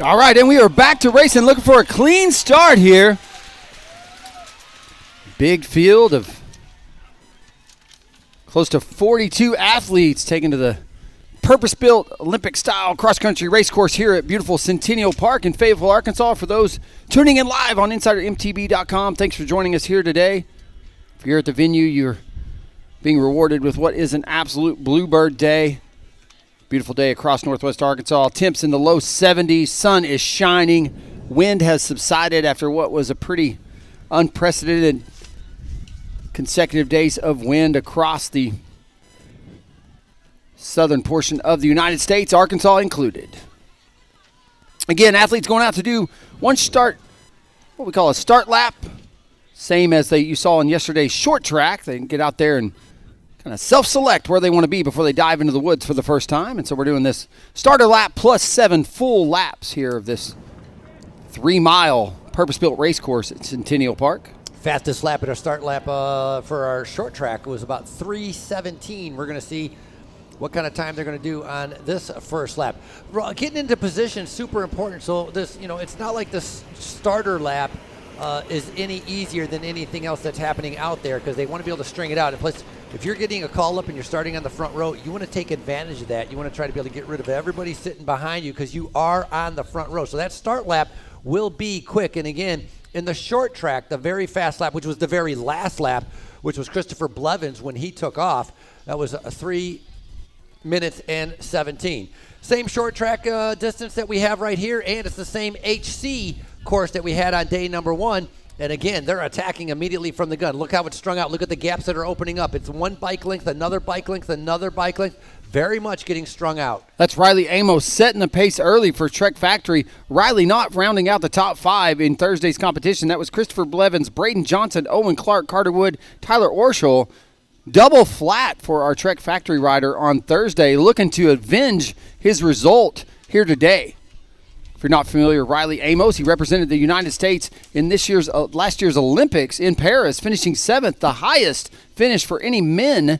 All right, and we are back to racing, looking for a clean start here. Big field of close to 42 athletes taken to the purpose-built Olympic-style cross-country race course here at beautiful Centennial Park in Fayetteville, Arkansas. For those tuning in live on InsiderMTB.com, thanks for joining us here today. If you're at the venue, you're being rewarded with what is an absolute bluebird day. Beautiful day across northwest Arkansas. Temps in the low 70s. Sun is shining. Wind has subsided after what was a pretty unprecedented consecutive days of wind across the southern portion of the United States, Arkansas included. Again, athletes going out to do one start, what we call a start lap. Same as you saw in yesterday's short track. They can get out there and kind of self-select where they want to be before they dive into the woods for the first time. And so we're doing this starter lap plus 7 full laps here of this 3-mile purpose-built race course at Centennial Park. Fastest lap at our start lap for our short track was about 3:17. We're going to see what kind of time they're going to do on this first lap. Getting into position is super important. So this, it's not like this starter lap is any easier than anything else that's happening out there, because they want to be able to string it out. And plus, if you're getting a call up and you're starting on the front row, you want to take advantage of that. You want to try to be able to get rid of everybody sitting behind you because you are on the front row. So that start lap will be quick. And again, in the short track, the very fast lap, which was the very last lap, which was Christopher Blevins when he took off, that was a 3 minutes and 17. Same short track distance that we have right here, and it's the same HC course that we had on day number 1. And again, they're attacking immediately from the gun. Look how it's strung out. Look at the gaps that are opening up. It's one bike length, another bike length, another bike length. Very much getting strung out. That's Riley Amos setting the pace early for Trek Factory. Riley not rounding out the top 5 in Thursday's competition. That was Christopher Blevins, Braden Johnson, Owen Clark, Carter Wood, Tyler Orschel. Double flat for our Trek Factory rider on Thursday, looking to avenge his result here today. If you're not familiar with Riley Amos, he represented the United States in last year's Olympics in Paris, finishing 7th, the highest finish for any men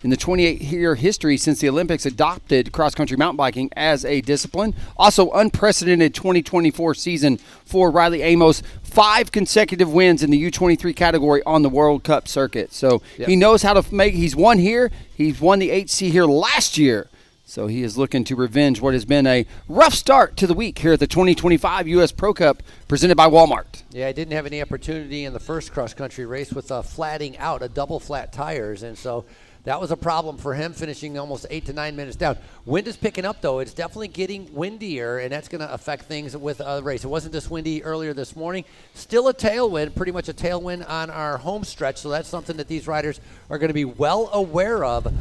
in the 28-year history since the Olympics adopted cross-country mountain biking as a discipline. Also, unprecedented 2024 season for Riley Amos. 5 consecutive wins in the U23 category on the World Cup circuit. So He knows how to he's won here. He's won the HC here last year. So he is looking to revenge what has been a rough start to the week here at the 2025 U.S. Pro Cup presented by Walmart. Yeah, I didn't have any opportunity in the first cross-country race with flatting out, a double flat tires. And so that was a problem for him, finishing almost 8 to 9 minutes down. Wind is picking up, though. It's definitely getting windier, and that's going to affect things with the race. It wasn't this windy earlier this morning. Still a tailwind, pretty much a tailwind on our home stretch, so that's something that these riders are going to be well aware of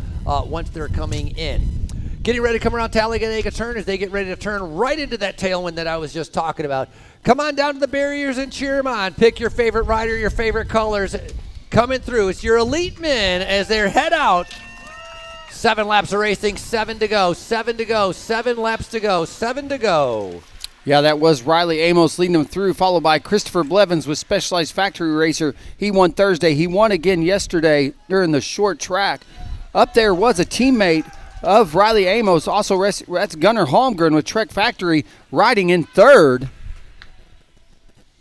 once they're coming in. Getting ready to come around Talladega Turn as they get ready to turn right into that tailwind that I was just talking about. Come on down to the barriers and cheer them on. Pick your favorite rider, your favorite colors. Coming through, it's your elite men as they head out. 7 laps of racing, 7 to go, 7 to go, 7 laps to go, 7 to go. Yeah, that was Riley Amos leading them through, followed by Christopher Blevins with Specialized Factory Racer. He won Thursday. He won again yesterday during the short track. Up there was a teammate of Riley Amos, also that's Gunnar Holmgren with Trek Factory riding in 3rd.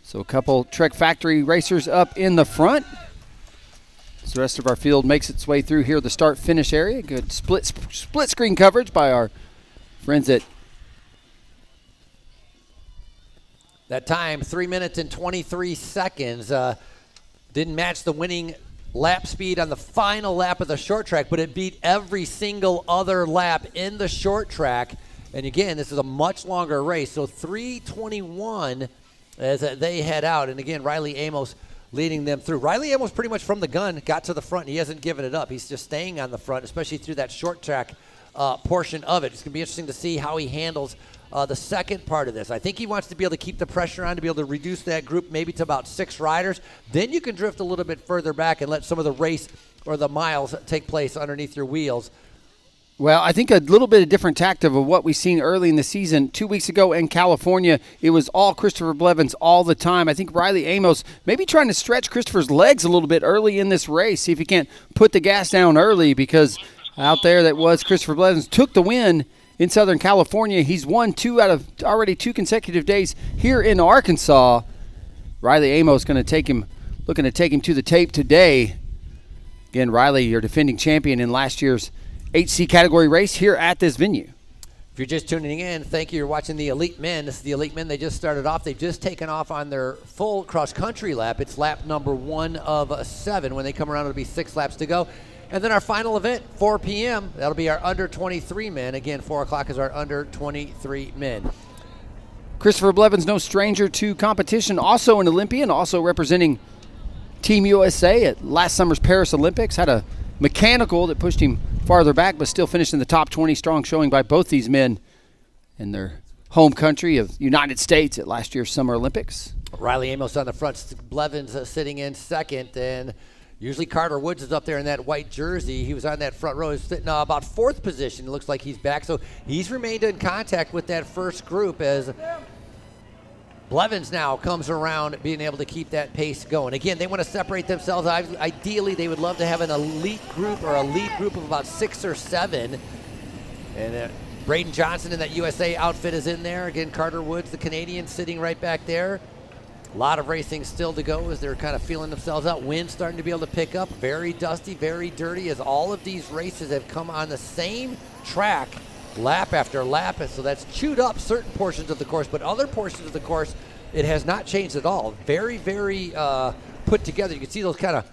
So a couple Trek Factory racers up in the front. So the rest of our field makes its way through here, the start-finish area. Good split screen coverage by our friends at. That time, 3 minutes and 23 seconds. Didn't match the winning lap speed on the final lap of the short track, but it beat every single other lap in the short track. And again, this is a much longer race. So 3:21 as they head out. And again, Riley Amos leading them through. Riley Amos pretty much from the gun got to the front. He hasn't given it up. He's just staying on the front, especially through that short track portion of it. It's going to be interesting to see how he handles the second part of this. I think he wants to be able to keep the pressure on, to be able to reduce that group maybe to about 6 riders. Then you can drift a little bit further back and let some of the race or the miles take place underneath your wheels. Well, I think a little bit of different tact of what we've seen early in the season. 2 weeks ago in California, it was all Christopher Blevins all the time. I think Riley Amos maybe trying to stretch Christopher's legs a little bit early in this race, see if he can't put the gas down early, because out there that was Christopher Blevins took the win in Southern California. He's won 2 out of already 2 consecutive days here in Arkansas. Riley Amos going to take him, looking to take him to the tape today. Again, Riley, your defending champion in last year's HC category race here at this venue. If you're just tuning in, thank you. You're watching the Elite Men. This is the Elite Men. They just started off. They've just taken off on their full cross-country lap. It's lap number 1 of 7. When they come around, it'll be 6 laps to go. And then our final event, 4 p.m., that'll be our under 23 men. Again, 4 o'clock is our under 23 men. Christopher Blevins, no stranger to competition, also an Olympian, also representing Team USA at last summer's Paris Olympics. Had a mechanical that pushed him farther back, but still finished in the top 20. Strong showing by both these men in their home country of United States at last year's Summer Olympics. Riley Amos on the front, Blevins sitting in second, and usually Carter Woods is up there in that white jersey. He was on that front row. He's sitting about 4th position. It looks like he's back. So he's remained in contact with that first group as Blevins now comes around being able to keep that pace going. Again, they want to separate themselves. Ideally, they would love to have an elite group or a lead group of about 6 or 7. And Braden Johnson in that USA outfit is in there. Again, Carter Woods, the Canadian, sitting right back there. A lot of racing still to go as they're kind of feeling themselves out. Wind starting to be able to pick up. Very dusty, very dirty as all of these races have come on the same track lap after lap. And so that's chewed up certain portions of the course, but other portions of the course, it has not changed at all. Very, very put together. You can see those kind of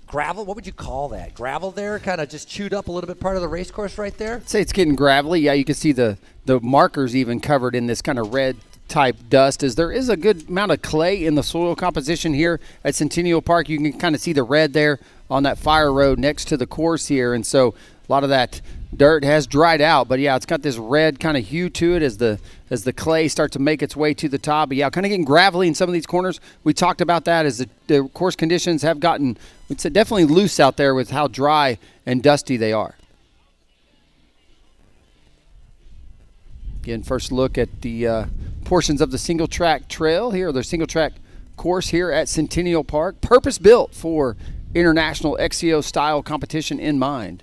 gravel. What would you call that? Gravel there, kind of just chewed up a little bit part of the race course right there? I'd say it's getting gravelly. Yeah, you can see the markers even covered in this kind of red type dust, as there is a good amount of clay in the soil composition here at Centennial Park. You can kind of see the red there on that fire road next to the course here, and so a lot of that dirt has dried out, but yeah, it's got this red kind of hue to it as the clay starts to make its way to the top. But yeah, kind of getting gravelly in some of these corners. We talked about that as the course conditions have gotten, we'd say, definitely loose out there with how dry and dusty they are. Again, first look at the portions of the single track trail here, their single track course here at Centennial Park, purpose built for international XCO style competition in mind.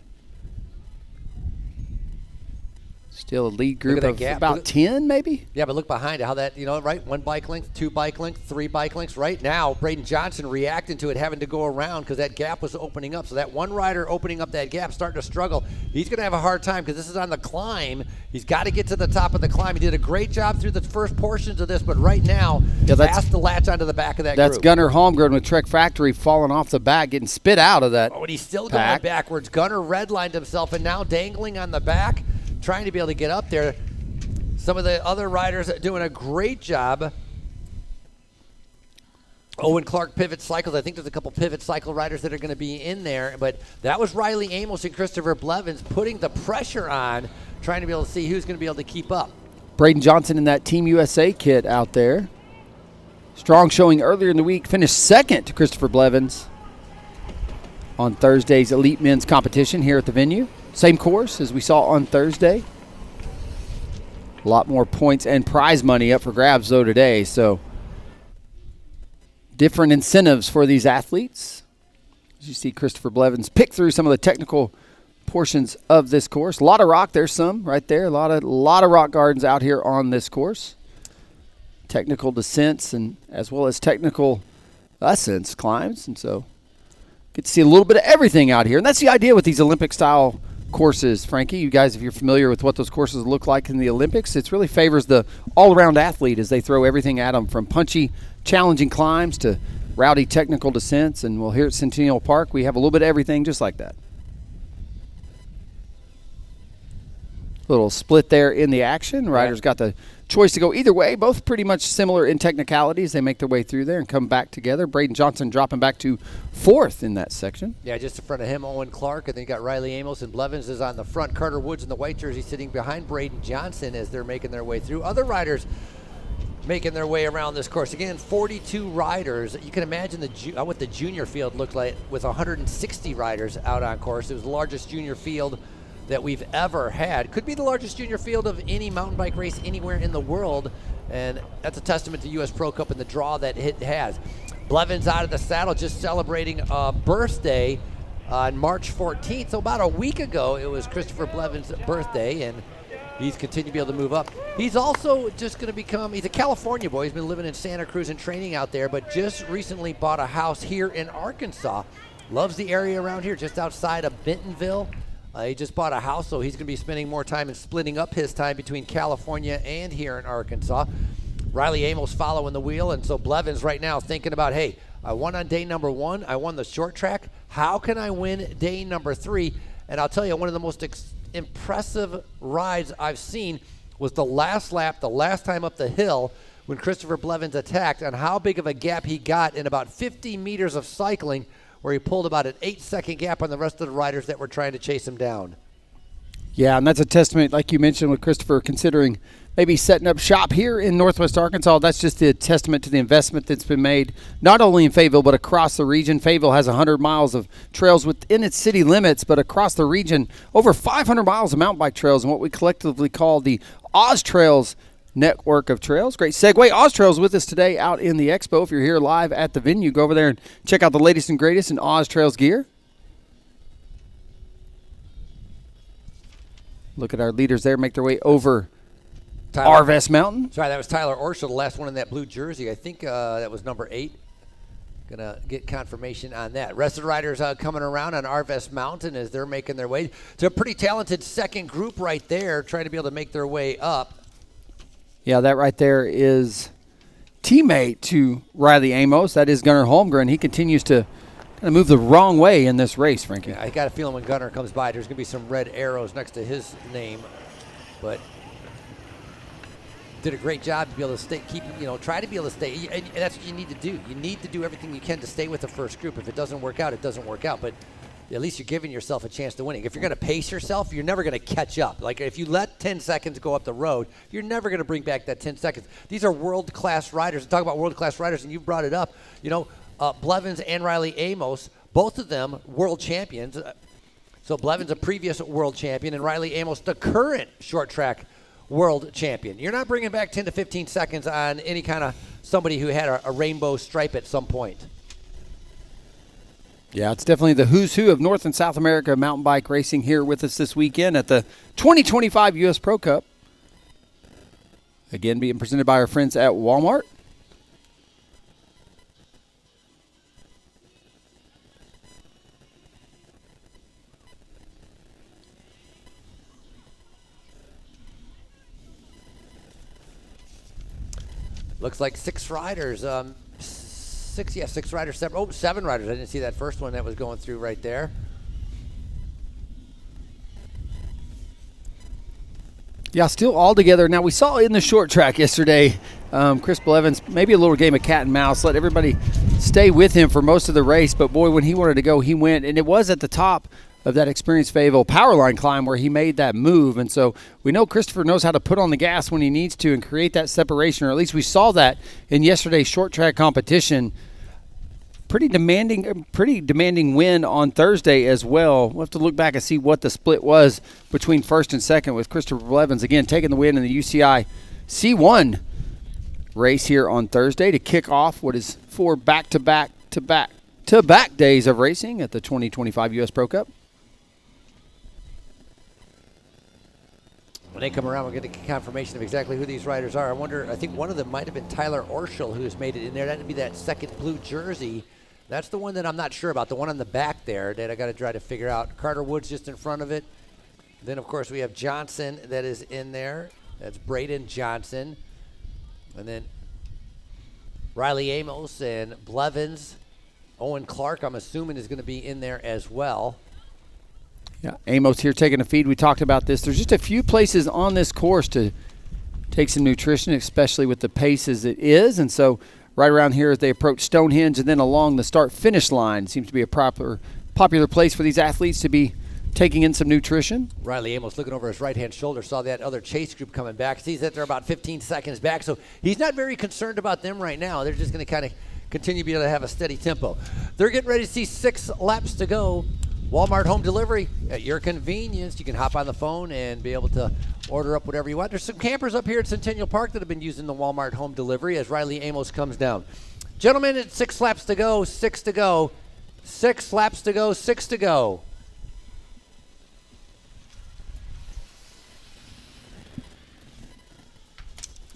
Still a lead group of about 10, maybe? Yeah, but look behind it, how that, right? 1 bike length, 2 bike length, 3 bike lengths. Right now, Braden Johnson reacting to it, having to go around because that gap was opening up. So that one rider opening up that gap, starting to struggle. He's going to have a hard time because this is on the climb. He's got to get to the top of the climb. He did a great job through the first portions of this, but right now, he has to latch onto the back of that That's group. Gunnar Holmgren with Trek Factory falling off the back, getting spit out of that. Oh, and he's still pack. going backwards. Gunnar redlined himself and now dangling on the back, trying to be able to get up there. Some of the other riders doing a great job. Owen Clark Pivot Cycles. I think there's a couple Pivot Cycle riders that are going to be in there. But that was Riley Amos and Christopher Blevins putting the pressure on, trying to be able to see who's going to be able to keep up. Braden Johnson in that Team USA kit out there. Strong showing earlier in the week. Finished second to Christopher Blevins on Thursday's Elite Men's competition here at the venue. Same course as we saw on Thursday. A lot more points and prize money up for grabs, though, today. So different incentives for these athletes. As you see Christopher Blevins pick through some of the technical portions of this course. A lot of rock. There's some right there. A lot of rock gardens out here on this course. Technical descents and as well as technical ascents, climbs. And so get to see a little bit of everything out here. And that's the idea with these Olympic-style courses, Frankie. You guys, if you're familiar with what those courses look like in the Olympics, it really favors the all-around athlete as they throw everything at them, from punchy, challenging climbs to rowdy technical descents. And well, here at Centennial Park, we have a little bit of everything just like that. Little split there in the action. Riders got the choice to go either way. Both pretty much similar in technicalities. They make their way through there and come back together. Braden Johnson dropping back to 4th in that section. Yeah, just in front of him, Owen Clark. And then you got Riley Amos and Blevins is on the front. Carter Woods in the white jersey sitting behind Braden Johnson as they're making their way through. Other riders making their way around this course. Again, 42 riders. You can imagine what the junior field looked like with 160 riders out on course. It was the largest junior field that we've ever had. Could be the largest junior field of any mountain bike race anywhere in the world, and that's a testament to US Pro Cup and the draw that it has. Blevins out of the saddle, just celebrating a birthday on March 14th. So about a week ago, it was Christopher Blevins' birthday, and He's continued to be able to move up. He's also just going to become, he's a California boy. He's been living in Santa Cruz and training out there, but just recently bought a house here in Arkansas. Loves the area around here, just outside of Bentonville. He just bought a house, so he's going to be spending more time and splitting up his time between California and here in Arkansas. Riley Amos following the wheel, and so Blevins right now thinking about, hey, I won on day number 1. I won the short track. How can I win day number 3? And I'll tell you, one of the most impressive rides I've seen was the last lap, the last time up the hill when Christopher Blevins attacked, and how big of a gap he got in about 50 meters of cycling, where he pulled about an 8-second gap on the rest of the riders that were trying to chase him down. Yeah, and that's a testament, like you mentioned, with Christopher considering maybe setting up shop here in Northwest Arkansas. That's just a testament to the investment that's been made, not only in Fayetteville, but across the region. Fayetteville has 100 miles of trails within its city limits, but across the region, over 500 miles of mountain bike trails and what we collectively call the Oz Trails network of trails. Great segue. Oz Trails with us today out in the expo. If you're here live at the venue, go over there and check out the latest and greatest in Oz Trails gear. Look at our leaders there make their way over Arvest Mountain. Sorry, that was Tyler Orschel, the last one in that blue jersey. I think that was number 8. Gonna get confirmation on that. Rest of the riders coming around on Arvest Mountain as they're making their way. It's a pretty talented second group right there, trying to be able to make their way up. Yeah, that right there is teammate to Riley Amos. That is Gunnar Holmgren. He continues to kind of move the wrong way in this race, Frankie. Yeah, I got a feeling when Gunnar comes by, there's going to be some red arrows next to his name. But did a great job to be able to stay, try to be able to stay. And that's what you need to do. You need to do everything you can to stay with the first group. If it doesn't work out, it doesn't work out. But at least you're giving yourself a chance to winning. If you're going to pace yourself, you're never going to catch up. Like if you let 10 seconds go up the road, you're never going to bring back that 10 seconds. These are world-class riders. Talk about world-class riders, and you brought it up. Blevins and Riley Amos, both of them world champions. So Blevins a previous world champion, and Riley Amos the current short track world champion. You're not bringing back 10 to 15 seconds on any kind of somebody who had a rainbow stripe at some point. Yeah, it's definitely the who's who of North and South America mountain bike racing here with us this weekend at the 2025 U.S. Pro Cup. Again, being presented by our friends at Walmart. Looks like 6 riders. 6 riders. 7 riders. I didn't see that first one that was going through right there. Yeah, still all together. Now, we saw in the short track yesterday, Chris Blevins, maybe a little game of cat and mouse, let everybody stay with him for most of the race. But, boy, when he wanted to go, he went. And it was at the top of that experienced Fayetteville Powerline climb where he made that move. And so we know Christopher knows how to put on the gas when he needs to and create that separation, or at least we saw that in yesterday's short track competition. Pretty demanding win on Thursday as well. We'll have to look back and see what the split was between first and second, with Christopher Blevins again taking the win in the UCI C1 race here on Thursday to kick off what is 4 back-to-back days of racing at the 2025 U.S. Pro Cup. When they come around, we'll get a confirmation of exactly who these riders are. I think one of them might have been Tyler Orschel, who's made it in there. That would be that second blue jersey. That's the one that I'm not sure about, the one on the back there that I got to try to figure out. Carter Woods just in front of it. Then, of course, we have Johnson that is in there. That's Braden Johnson. And then Riley Amos and Blevins. Owen Clark, I'm assuming, is going to be in there as well. Yeah, Amos here taking a feed. We talked about this. There's just a few places on this course to take some nutrition, especially with the pace as it is. And so right around here as they approach Stonehenge and then along the start-finish line seems to be a popular place for these athletes to be taking in some nutrition. Riley Amos looking over his right-hand shoulder, saw that other chase group coming back. Sees that they're about 15 seconds back, so he's not very concerned about them right now. They're just going to kind of continue to be able to have a steady tempo. They're getting ready to see 6 laps to go. Walmart home delivery at your convenience. You can hop on the phone and be able to order up whatever you want. There's some campers up here at Centennial Park that have been using the Walmart home delivery as Riley Amos comes down. Gentlemen, it's 6 laps to go, 6 to go. 6 laps to go, 6 to go.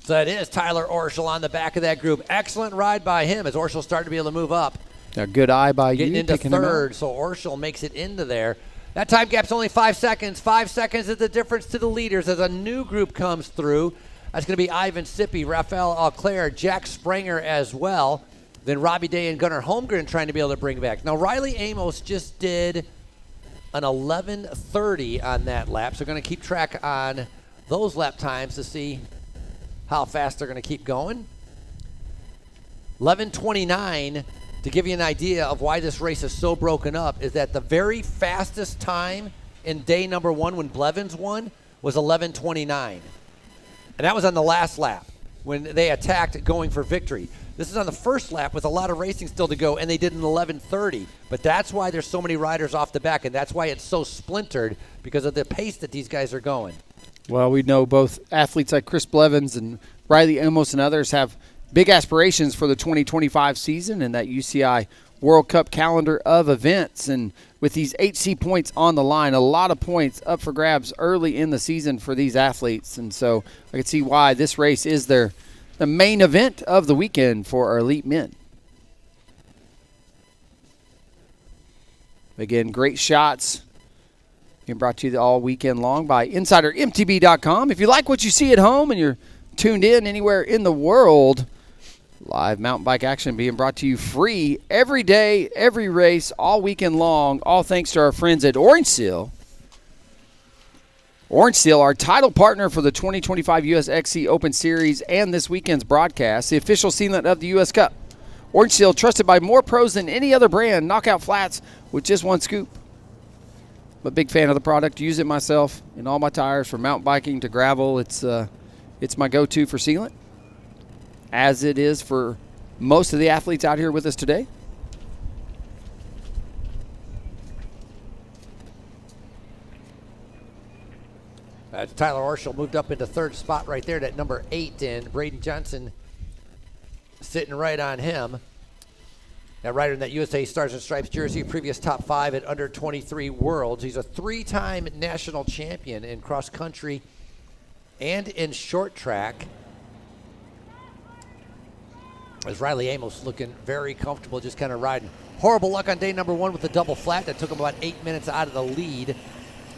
So that is Tyler Orschel on the back of that group. Excellent ride by him as Orschel started to be able to move up. A good eye by you. Getting into third, so Orschel makes it into there. That time gap's only 5 seconds. 5 seconds is the difference to the leaders as a new group comes through. That's going to be Ivan Sippy, Rafael Auclair, Jack Springer as well. Then Robbie Day and Gunnar Holmgren trying to be able to bring back. Now, Riley Amos just did an 11:30 on that lap, so we're going to keep track on those lap times to see how fast they're going to keep going. 11:29. To give you an idea of why this race is so broken up, is that the very fastest time in day number 1 when Blevins won was 11:29. And that was on the last lap when they attacked going for victory. This is on the first lap with a lot of racing still to go, and they did an 11:30. But that's why there's so many riders off the back, and that's why it's so splintered, because of the pace that these guys are going. Well, we know both athletes like Chris Blevins and Riley Amos and others have big aspirations for the 2025 season and that UCI World Cup calendar of events. And with these HC points on the line, a lot of points up for grabs early in the season for these athletes. And so I can see why this race is the main event of the weekend for our elite men. Again, great shots being brought to you all weekend long by InsiderMTB.com. If you like what you see at home and you're tuned in anywhere in the world, live mountain bike action being brought to you free every day, every race, all weekend long, all thanks to our friends at Orange Seal. Orange Seal, our title partner for the 2025 US XC Open Series and this weekend's broadcast, the official sealant of the US Cup. Orange Seal, trusted by more pros than any other brand, knockout flats with just one scoop. I'm a big fan of the product. Use it myself in all my tires, from mountain biking to gravel. It's my go-to for sealant, as it is for most of the athletes out here with us today. Tyler Orschel moved up into third spot right there, that number 8, and Braden Johnson sitting right on him. That rider in that USA Stars and Stripes jersey, previous top 5 at under 23 Worlds. He's a 3-time national champion in cross country and in short track. As Riley Amos looking very comfortable, just kind of riding. Horrible luck on day number 1 with the double flat. That took him about 8 minutes out of the lead.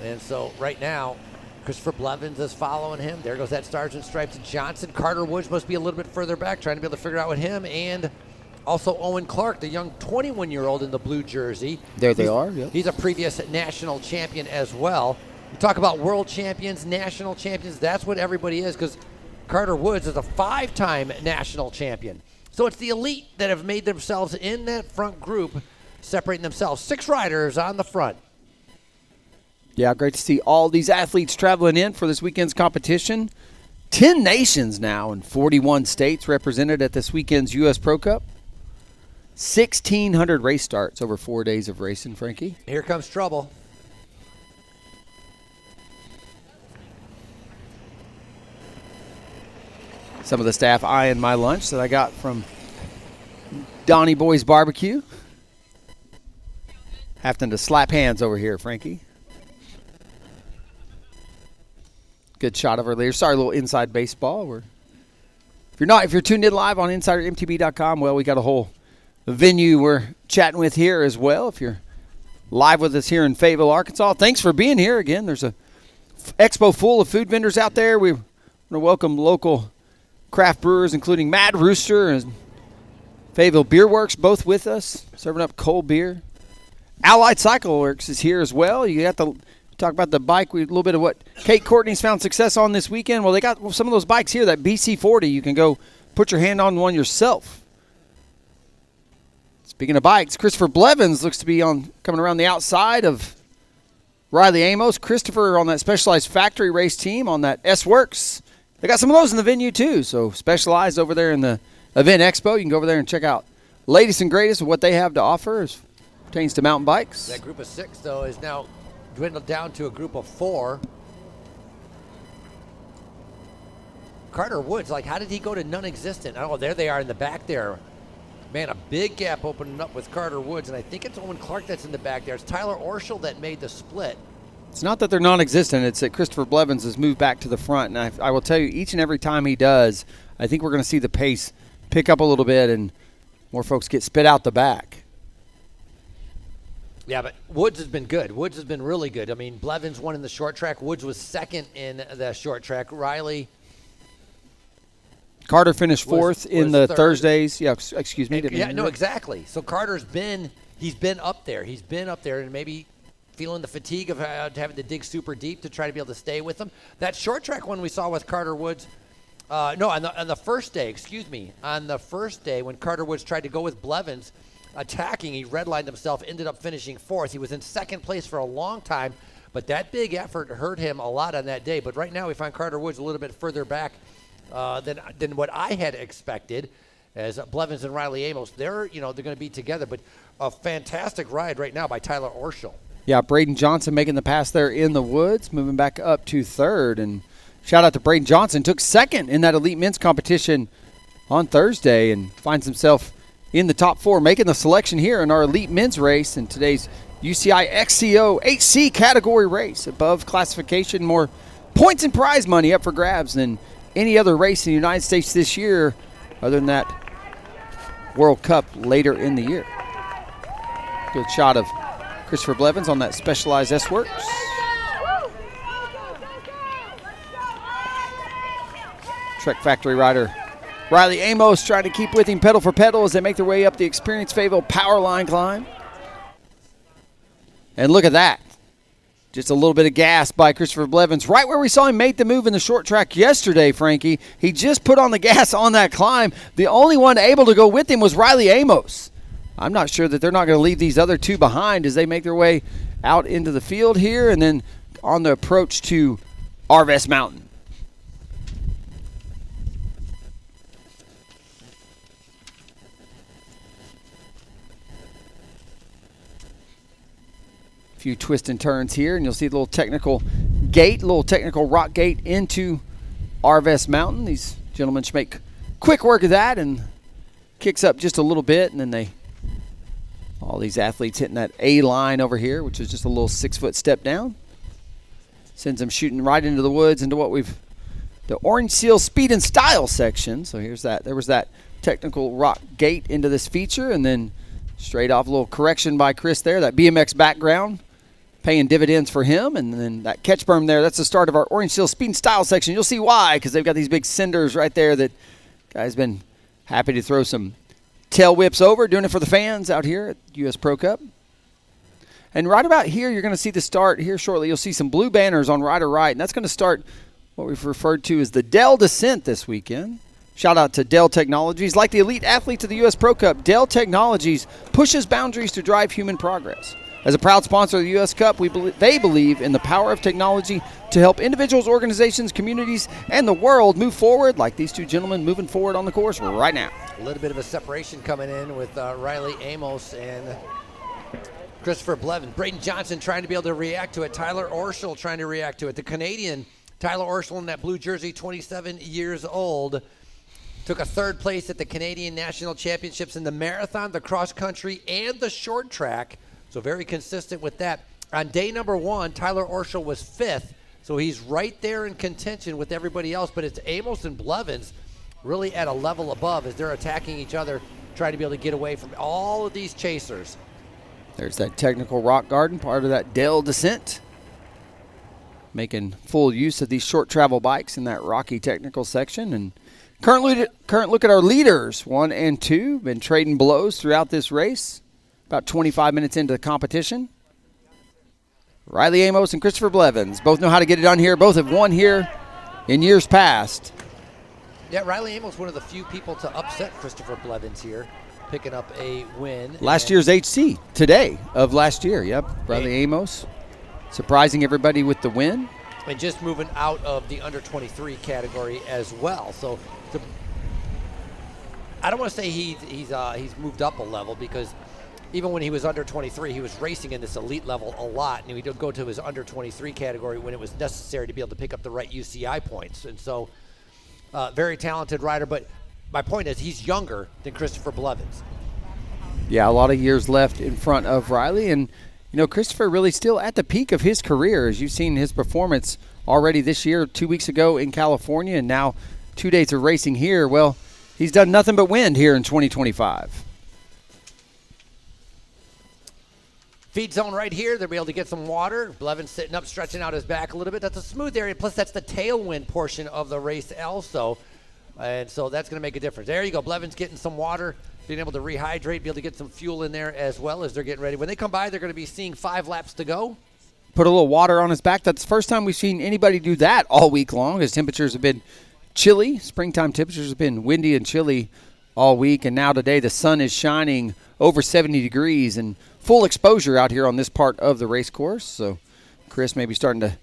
And so right now, Christopher Blevins is following him. There goes that Stars and Stripes Johnson. Carter Woods must be a little bit further back, trying to be able to figure out with him. And also Owen Clark, the young 21-year-old in the blue jersey. There they are. Yep. He's a previous national champion as well. You talk about world champions, national champions, that's what everybody is, because Carter Woods is a 5-time national champion. So it's the elite that have made themselves in that front group, separating themselves. 6 riders on the front. Yeah, great to see all these athletes traveling in for this weekend's competition. 10 nations now in 41 states represented at this weekend's U.S. Pro Cup. 1,600 race starts over 4 days of racing, Frankie. Here comes trouble. Some of the staff eyeing my lunch that I got from Donnie Boy's Barbecue. Having to slap hands over here, Frankie. Good shot of our leader. Sorry, a little inside baseball. If you're tuned in live on InsiderMTB.com, well, we got a whole venue we're chatting with here as well. If you're live with us here in Fayetteville, Arkansas, thanks for being here again. There's a expo full of food vendors out there. We want to welcome local craft brewers, including Mad Rooster and Fayetteville Beer Works, both with us, serving up cold beer. Allied Cycle Works is here as well. You got to talk about the bike. A little bit of what Kate Courtney's found success on this weekend. Well, they got some of those bikes here, that BC40. You can go put your hand on one yourself. Speaking of bikes, Christopher Blevins looks to be coming around the outside of Riley Amos. Christopher on that Specialized factory race team on that S-Works. They got some of those in the venue too, so Specialized over there in the Event Expo. You can go over there and check out latest and greatest of what they have to offer as pertains to mountain bikes. That group of 6, though, is now dwindled down to a group of 4. Carter Woods, how did he go to non-existent? Oh, there they are in the back there. Man, a big gap opening up with Carter Woods, and I think it's Owen Clark that's in the back there. It's Tyler Orschel that made the split. It's not that they're non-existent. It's that Christopher Blevins has moved back to the front. And I will tell you, each and every time he does, I think we're going to see the pace pick up a little bit and more folks get spit out the back. Yeah, but Woods has been good. Woods has been really good. I mean, Blevins won in the short track. Woods was second in the short track. Carter finished fourth in the third. Thursdays. Yeah, excuse me. Exactly. So Carter's been up there. He's been up there and maybe feeling the fatigue of having to dig super deep to try to be able to stay with him. That short track one we saw with Carter Woods, on the first day, on the first day when Carter Woods tried to go with Blevins attacking, he redlined himself, ended up finishing fourth. He was in second place for a long time, but that big effort hurt him a lot on that day. But right now we find Carter Woods a little bit further back than what I had expected, as Blevins and Riley Amos, they're going to be together. But a fantastic ride right now by Tyler Orschel. Yeah, Braden Johnson making the pass there in the woods, moving back up to third. And shout out to Braden Johnson, took second in that elite men's competition on Thursday and finds himself in the top four, making the selection here in our elite men's race in today's UCI XCO HC category race. Above classification, more points and prize money up for grabs than any other race in the United States this year, other than that World Cup later in the year. Good shot of Christopher Blevins on that Specialized S-Works. Trek Factory rider Riley Amos trying to keep with him pedal for pedal as they make their way up the Experience Fayetteville power line climb. And look at that. Just a little bit of gas by Christopher Blevins. Right where we saw him make the move in the short track yesterday, Frankie. He just put on the gas on that climb. The only one able to go with him was Riley Amos. I'm not sure that they're not going to leave these other two behind as they make their way out into the field here and then on the approach to Arvest Mountain. A few twists and turns here, and you'll see the little technical rock gate into Arvest Mountain. These gentlemen should make quick work of that and kicks up just a little bit, and then all these athletes hitting that A line over here, which is just a little 6-foot step down. Sends them shooting right into the woods into the Orange Seal Speed and Style section. So there was that technical rock gate into this feature, and then straight off a little correction by Chris there, that BMX background paying dividends for him, and then that catch berm there, that's the start of our Orange Seal Speed and Style section. You'll see why, because they've got these big cinders right there that guys been happy to throw some tail whips over, doing it for the fans out here at US Pro Cup. And right about here, you're going to see the start here shortly. You'll see some blue banners on right or right, and that's going to start what we've referred to as the Dell Descent this weekend. Shout out to Dell Technologies. Like the elite athletes of the US Pro Cup, Dell Technologies pushes boundaries to drive human progress. As a proud sponsor of the US Cup, they believe in the power of technology to help individuals, organizations, communities, and the world move forward like these two gentlemen moving forward on the course right now. A little bit of a separation coming in with Riley Amos and Christopher Blevins. Braden Johnson trying to be able to react to it. Tyler Orschel trying to react to it. The Canadian Tyler Orschel in that blue jersey, 27 years old, took a third place at the Canadian National Championships in the marathon, the cross country, and the short track. So very consistent with that. On day number one, Tyler Orschel was fifth. So he's right there in contention with everybody else. But it's Amos and Blevins really at a level above as they're attacking each other, trying to be able to get away from all of these chasers. There's that technical rock garden, part of that Dell Descent. Making full use of these short travel bikes in that rocky technical section. And current look at our leaders, 1 and 2. Been trading blows throughout this race. About 25 minutes into the competition. Riley Amos and Christopher Blevins both know how to get it done here. Both have won here in years past. Yeah, Riley Amos, one of the few people to upset Christopher Blevins here, picking up a win. Last year's HC, today of last year, yep. Riley Amos surprising everybody with the win. And just moving out of the under 23 category as well. So I don't want to say he's moved up a level, because even when he was under 23, he was racing in this elite level a lot, and he would go to his under 23 category when it was necessary to be able to pick up the right UCI points. And so, very talented rider, but my point is he's younger than Christopher Blevins. Yeah, a lot of years left in front of Riley, and You know, Christopher really still at the peak of his career, as you've seen his performance already this year, 2 weeks ago in California, and now 2 days of racing here. Well, he's done nothing but win here in 2025. Feed zone right here. They'll be able to get some water. Blevins sitting up, stretching out his back a little bit. That's a smooth area. Plus, that's the tailwind portion of the race also. And so that's going to make a difference. There you go. Blevins getting some water, being able to rehydrate, be able to get some fuel in there as well as they're getting ready. When they come by, they're going to be seeing 5 laps to go. Put a little water on his back. That's the first time we've seen anybody do that all week long, as temperatures have been chilly. Springtime temperatures have been windy and chilly all week. And now today the sun is shining over 70 degrees and full exposure out here on this part of the race course. So Chris may be starting to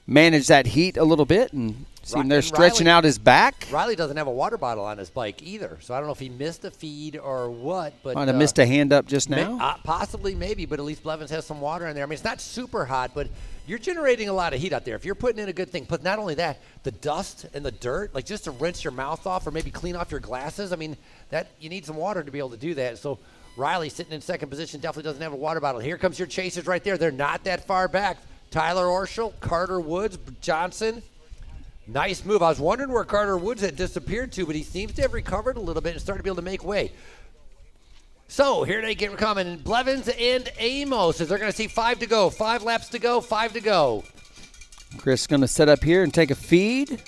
manage that heat a little bit, and see him there stretching out his back. Riley doesn't have a water bottle on his bike either, so I don't know if he missed a feed or what. But might have missed a hand up just now. Possibly, maybe, but at least Blevins has some water in there. I mean, it's not super hot, but you're generating a lot of heat out there. If you're putting in a good thing, but not only that, the dust and the dirt, like just to rinse your mouth off or maybe clean off your glasses, I mean, that you need some water to be able to do that. So Riley sitting in second position definitely doesn't have a water bottle. Here comes your chasers right there. They're not that far back. Tyler Orschel, Carter Woods, Johnson. Nice move. I was wondering where Carter Woods had disappeared to, but he seems to have recovered a little bit and started to be able to make way. So here they get coming. Blevins and Amos, as they're going to see 5 to go. 5 laps to go, 5 to go. Chris is going to set up here and take a feed.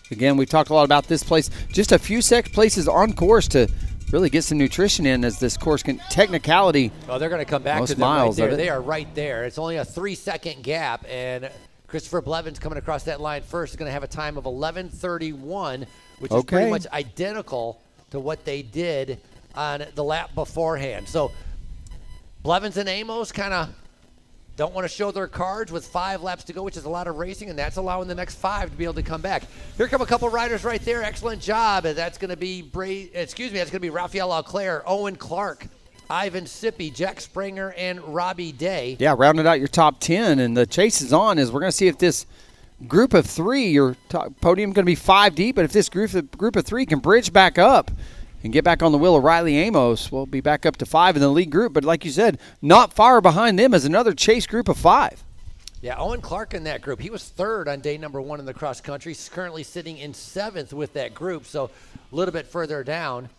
Again, we talked a lot about this place. Just a few places on course to really get some nutrition in, as this course can technicality. Oh, they're going to come back most to them miles right there. of it. They are right there. It's only a 3-second gap, and Christopher Blevins coming across that line first is going to have a time of 11:31, which is pretty much identical to what they did on the lap beforehand. So Blevins and Amos kind of don't want to show their cards with 5 laps to go, which is a lot of racing, and that's allowing the next 5 to be able to come back. Here come a couple riders right there. Excellent job. That's going to be that's going to be Raphael Auclair, Owen Clark, Ivan Sippy, Jack Springer, and Robbie Day. Yeah, rounded out your top 10, and the chase is on as we're going to see if this group of 3, your podium going to be 5 deep, but if this group of 3 can bridge back up and get back on the wheel of Riley Amos, we'll be back up to 5 in the lead group. But like you said, not far behind them is another chase group of 5. Yeah, Owen Clark in that group. He was 3rd on day number 1 in the cross country. He's currently sitting in 7th with that group, so a little bit further down.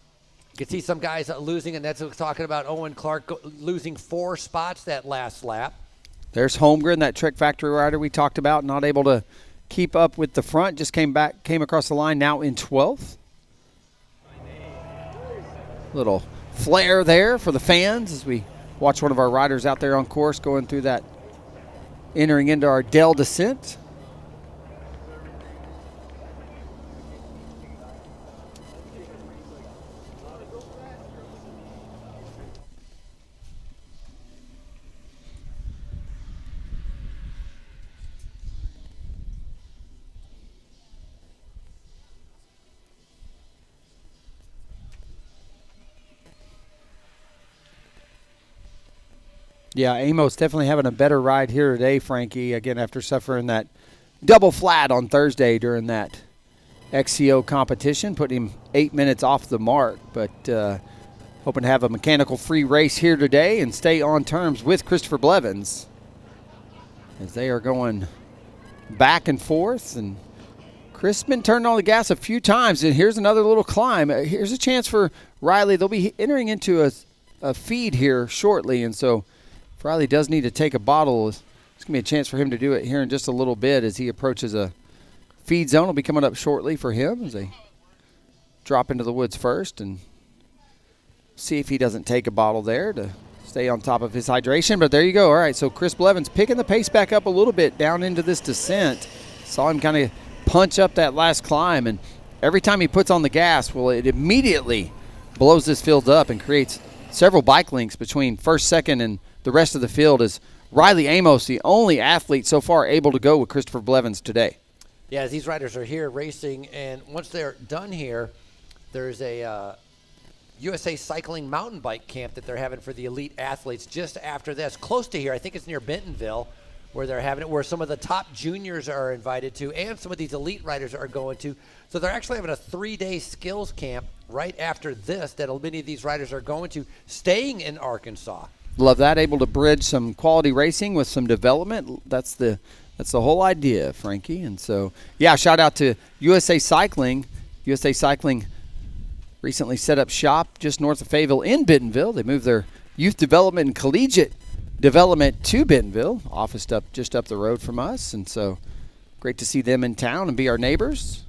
You can see some guys losing, and that's what we're talking about. Owen Clark losing 4 spots that last lap. There's Holmgren, that Trek Factory rider we talked about, not able to keep up with the front. Just came across the line, now in 12th. Little flare there for the fans as we watch one of our riders out there on course going through that, entering into our Dell descent. Yeah, Amos definitely having a better ride here today, Frankie, again, after suffering that double flat on Thursday during that XCO competition, putting him 8 minutes off the mark. But hoping to have a mechanical-free race here today and stay on terms with Christopher Blevins as they are going back and forth. And Chris has been turning on the gas a few times, and here's another little climb. Here's a chance for Riley. They'll be entering into a feed here shortly, and so Riley does need to take a bottle. It's going to be a chance for him to do it here in just a little bit as he approaches a feed zone. Will be coming up shortly for him as they drop into the woods first, and see if he doesn't take a bottle there to stay on top of his hydration. But there you go. All right, so Chris Blevins picking the pace back up a little bit down into this descent. Saw him kind of punch up that last climb, and every time he puts on the gas, well, it immediately blows this field up and creates several bike links between first, second, and the rest of the field. Is Riley Amos the only athlete so far able to go with Christopher Blevins today? Yeah, as these riders are here racing, and once they're done here, there's a USA Cycling mountain bike camp that they're having for the elite athletes just after this, close to here. I think it's near Bentonville where they're having it, where some of the top juniors are invited to and some of these elite riders are going to. So they're actually having a 3-day skills camp right after this that many of these riders are going to, staying in Arkansas. Love that. Able to bridge some quality racing with some development. That's the whole idea, Frankie. And so, yeah, shout out to USA Cycling. USA Cycling recently set up shop just north of Fayetteville in Bentonville. They moved their youth development and collegiate development to Bentonville, office just up the road from us. And so great to see them in town and be our neighbors.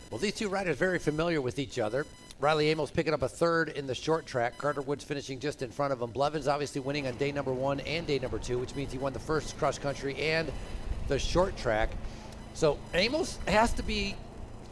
Well, these two riders very familiar with each other. Riley Amos picking up a third in the short track. Carter Woods finishing just in front of him. Blevins obviously winning on day number 1 and day number 2, which means he won the first cross country and the short track. So Amos has to be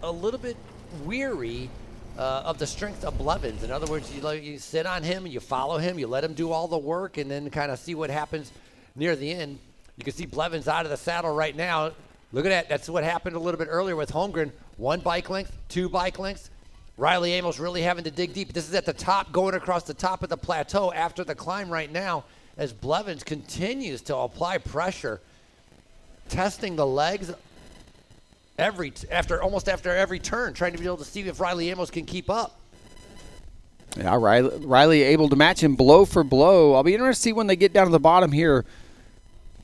a little bit weary of the strength of Blevins. In other words, you sit on him, you follow him, you let him do all the work, and then kind of see what happens near the end. You can see Blevins out of the saddle right now. Look at that. That's what happened a little bit earlier with Holmgren. 1 bike length, 2 bike lengths. Riley Amos really having to dig deep. This is at the top, going across the top of the plateau after the climb right now as Blevins continues to apply pressure, testing the legs almost after every turn, trying to be able to see if Riley Amos can keep up. Yeah, Riley able to match him blow for blow. I'll be interested to see when they get down to the bottom here,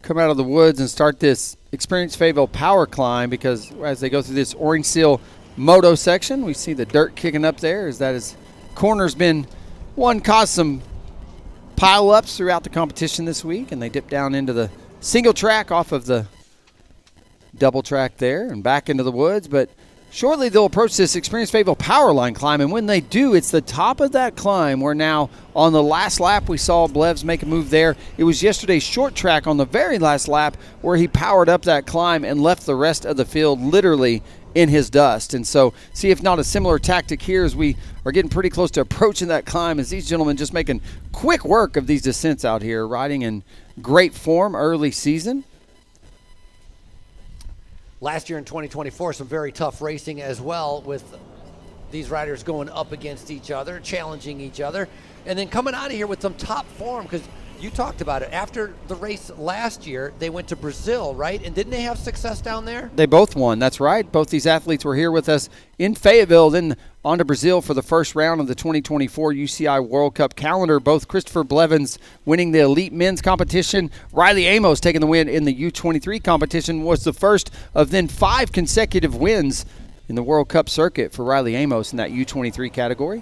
come out of the woods and start this Experience Fayetteville power climb, because as they go through this Orange Seal moto section, we see the dirt kicking up there as that his corner's been caused some pile-ups throughout the competition this week, and they dip down into the single track off of the double track there and back into the woods. But shortly they'll approach this Experience Fayetteville power line climb, and when they do, it's the top of that climb where now on the last lap we saw Blevs make a move there. It was yesterday's short track on the very last lap where he powered up that climb and left the rest of the field literally in his dust. And so see if not a similar tactic here as we are getting pretty close to approaching that climb, as these gentlemen just making quick work of these descents out here, riding in great form early season. Last year in 2024, some very tough racing as well, with these riders going up against each other, challenging each other, and then coming out of here with some top form, because you talked about it. After the race last year, they went to Brazil, right? And didn't they have success down there? They both won. That's right. Both these athletes were here with us in Fayetteville, then on to Brazil for the first round of the 2024 UCI World Cup calendar. Both Christopher Blevins winning the elite men's competition. Riley Amos taking the win in the U23 competition, was the first of then 5 consecutive wins in the World Cup circuit for Riley Amos in that U23 category.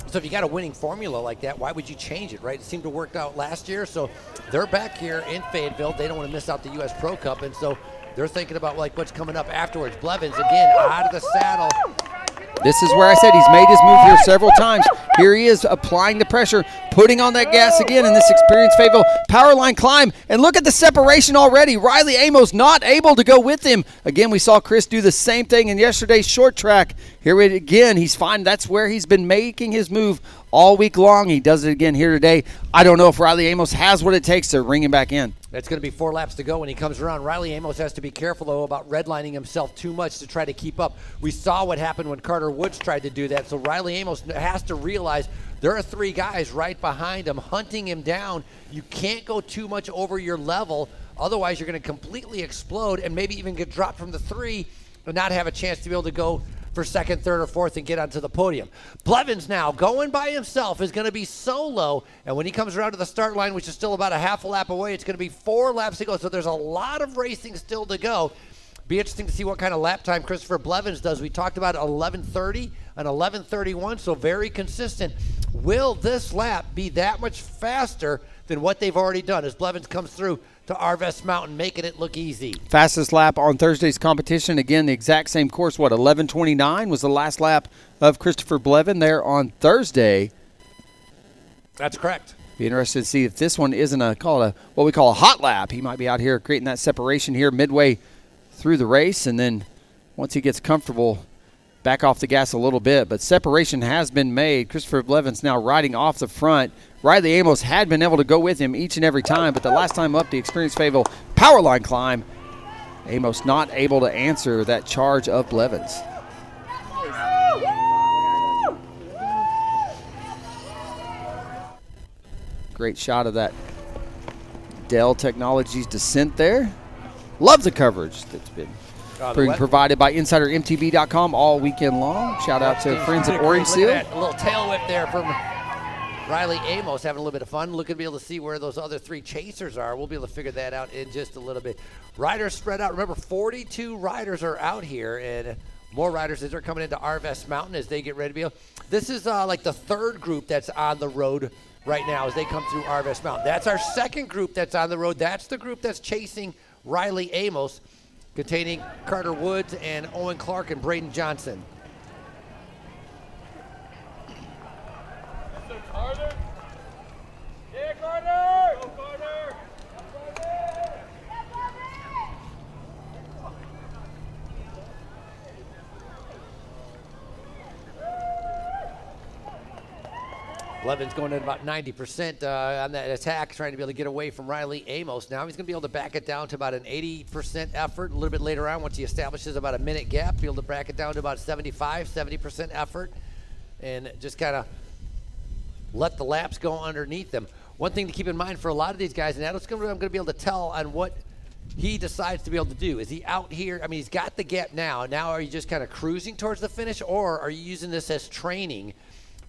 So if you got a winning formula like that, why would you change it, right? It seemed to work out last year. So they're back here in Fayetteville. They don't want to miss out the U.S. Pro Cup, and so they're thinking about like what's coming up afterwards. Blevins again out of the saddle. This is where I said he's made his move here several times. Here he is applying the pressure, putting on that gas again in this Experience Fayetteville power line climb. And look at the separation already. Riley Amos not able to go with him. Again, we saw Chris do the same thing in yesterday's short track. Here again, he's fine. That's where he's been making his move all week long. He does it again here today. I don't know if Riley Amos has what it takes to ring him back in. It's going to be 4 laps to go when he comes around. Riley Amos has to be careful, though, about redlining himself too much to try to keep up. We saw what happened when Carter Woods tried to do that, so Riley Amos has to realize there are 3 guys right behind him hunting him down. You can't go too much over your level, otherwise you're going to completely explode and maybe even get dropped from the 3 and not have a chance to be able to go for 2nd, 3rd, or 4th and get onto the podium. Blevins now going by himself is going to be solo, and when he comes around to the start line, which is still about a half a lap away, it's going to be 4 laps to go, so there's a lot of racing still to go. Be interesting to see what kind of lap time Christopher Blevins does. We talked about 11:30 and 11:31, so very consistent. Will this lap be that much faster than what they've already done as Blevins comes through to Arvest Mountain, making it look easy? Fastest lap on Thursday's competition. Again, the exact same course. 11:29 was the last lap of Christopher Blevin there on Thursday. That's correct. Be interested to see if this one isn't what we call a hot lap. He might be out here creating that separation here midway through the race, and then once he gets comfortable, back off the gas a little bit. But separation has been made. Christopher Blevins now riding off the front. Riley Amos had been able to go with him each and every time, but the last time up the Experience Fayetteville power line climb, Amos not able to answer that charge of Blevins. Great shot of that Dell Technologies descent there. Love the coverage that's been Being provided by InsiderMTB.com all weekend long. Shout out to friends at Orange Seal. Look at that, a little tail whip there from Riley Amos, having a little bit of fun. Looking to be able to see where those other 3 chasers are. We'll be able to figure that out in just a little bit. Riders spread out. Remember, 42 riders are out here, and more riders as they're coming into Arvest Mountain as they get ready to be able. This is like the 3rd group that's on the road right now as they come through Arvest Mountain. That's our 2nd group that's on the road. That's the group that's chasing Riley Amos, containing Carter Woods and Owen Clark and Braden Johnson. Carter! Yeah, Carter! Go, Carter! Levin's going at about 90% on that attack, trying to be able to get away from Riley Amos. Now he's going to be able to back it down to about an 80% effort. A little bit later on, once he establishes about a minute gap, be able to back it down to about 70% effort, and just kind of let the laps go underneath them. One thing to keep in mind for a lot of these guys, and that's what I'm going to be able to tell on what he decides to be able to do. Is he out here? I mean, he's got the gap now. Now are you just kind of cruising towards the finish, or are you using this as training?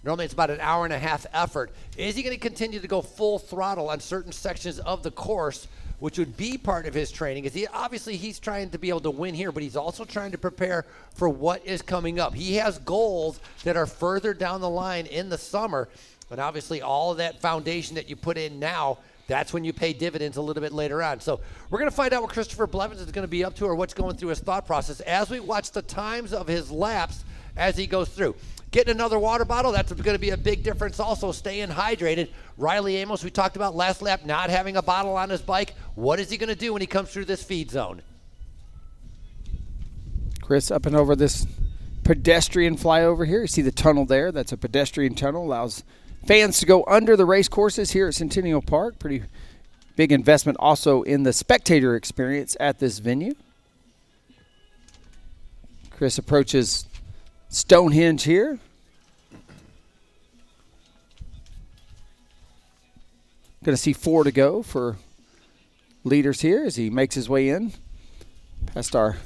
Normally it's about an hour and a half effort. Is he going to continue to go full throttle on certain sections of the course, which would be part of his training? Obviously he's trying to be able to win here, but he's also trying to prepare for what is coming up. He has goals that are further down the line in the summer, and obviously all of that foundation that you put in now, that's when you pay dividends a little bit later on. So we're going to find out what Christopher Blevins is going to be up to, or what's going through his thought process as we watch the times of his laps as he goes through. Getting another water bottle, that's going to be a big difference also, staying hydrated. Riley Amos, we talked about last lap, not having a bottle on his bike. What is he going to do when he comes through this feed zone? Chris, up and over this pedestrian flyover here. You see the tunnel there. That's a pedestrian tunnel. Allows fans to go under the race courses here at Centennial Park. Pretty big investment also in the spectator experience at this venue. Chris approaches Stonehenge here. Going to see 4 to go for leaders here as he makes his way in past our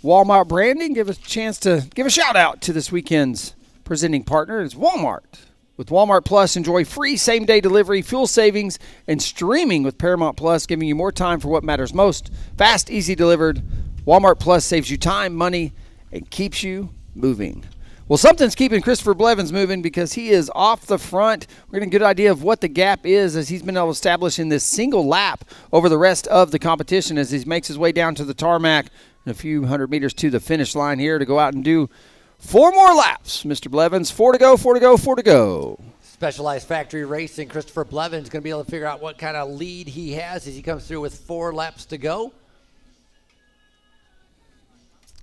Walmart branding. Give us a chance to give a shout out to this weekend's presenting partner. It's Walmart. With Walmart Plus, enjoy free same-day delivery, fuel savings, and streaming with Paramount Plus, giving you more time for what matters most. Fast, easy delivered. Walmart Plus saves you time, money, and keeps you moving. Well, something's keeping Christopher Blevins moving because he is off the front. We're getting a good idea of what the gap is as he's been able to establish in this single lap over the rest of the competition as he makes his way down to the tarmac and a few hundred meters to the finish line here to go out and do 4 more laps. Mr. Blevins, 4 to go, 4 to go, 4 to go. Specialized Factory Racing, Christopher Blevins going to be able to figure out what kind of lead he has as he comes through with 4 laps to go.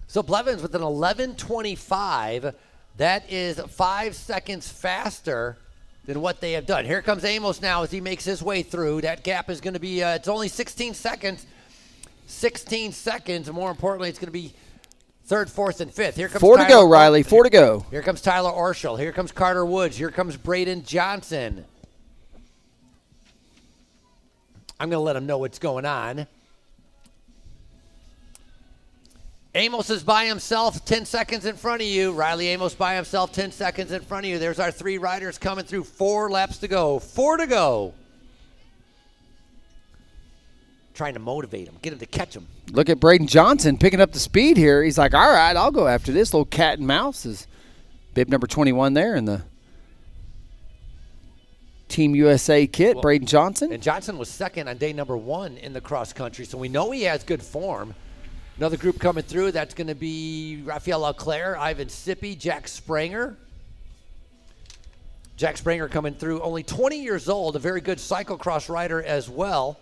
So Blevins with an 11:25, that is 5 seconds faster than what they have done. Here comes Amos now as he makes his way through. That gap is going to be, it's only 16 seconds. 16 seconds, and more importantly, it's going to be 3rd, 4th, and 5th. Here comes 4 to go, Riley, 4 to go. Here comes Tyler Orschel. Here comes Carter Woods. Here comes Braden Johnson. I'm going to let him know what's going on. Amos is by himself, 10 seconds in front of you. Riley Amos by himself, 10 seconds in front of you. There's our 3 riders coming through. 4 laps to go. 4 to go. Trying to motivate him, get him to catch him. Look at Braden Johnson picking up the speed here. He's like, all right, I'll go after this. Little cat and mouse is bib number 21 there in the Team USA kit, Braden Johnson. And Johnson was second on day number 1 in the cross country, so we know he has good form. Another group coming through, that's going to be Raphael Auclair, Ivan Sippy, Jack Spranger. Jack Spranger coming through, only 20 years old, a very good cyclocross rider as well.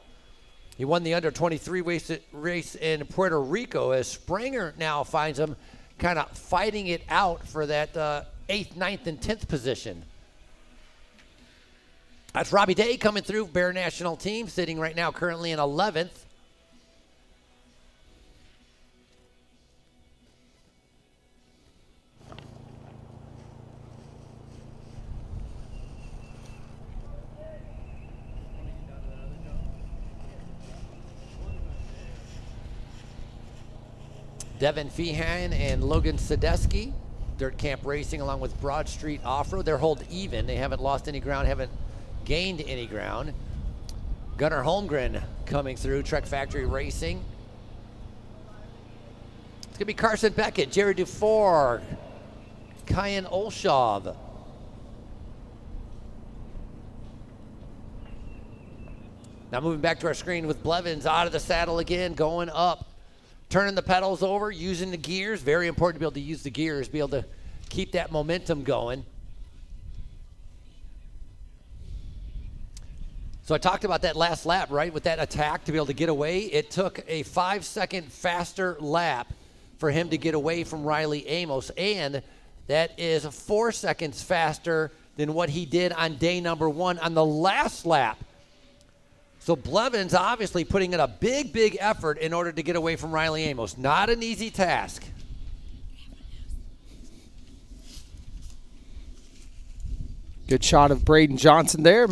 He won the under-23 race in Puerto Rico as Spranger now finds him kind of fighting it out for that 8th, 9th, and 10th position. That's Robbie Day coming through, Bear National Team, sitting right now currently in 11th. Devin Feehan and Logan Sadesky, Dirt Camp Racing, along with Broad Street Off-Road. They're hold even. They haven't lost any ground, haven't gained any ground. Gunnar Holmgren coming through, Trek Factory Racing. It's going to be Carson Beckett, Jerry Dufour, Kyan Olshov. Now moving back to our screen with Blevins out of the saddle again, going up, turning the pedals over, using the gears. Very important to be able to use the gears, be able to keep that momentum going. So I talked about that last lap, right, with that attack to be able to get away. It took a 5-second faster lap for him to get away from Riley Amos, and that is 4 seconds faster than what he did on day number 1 on the last lap. So Blevins obviously putting in a big, big effort in order to get away from Riley Amos. Not an easy task. Good shot of Braden Johnson there,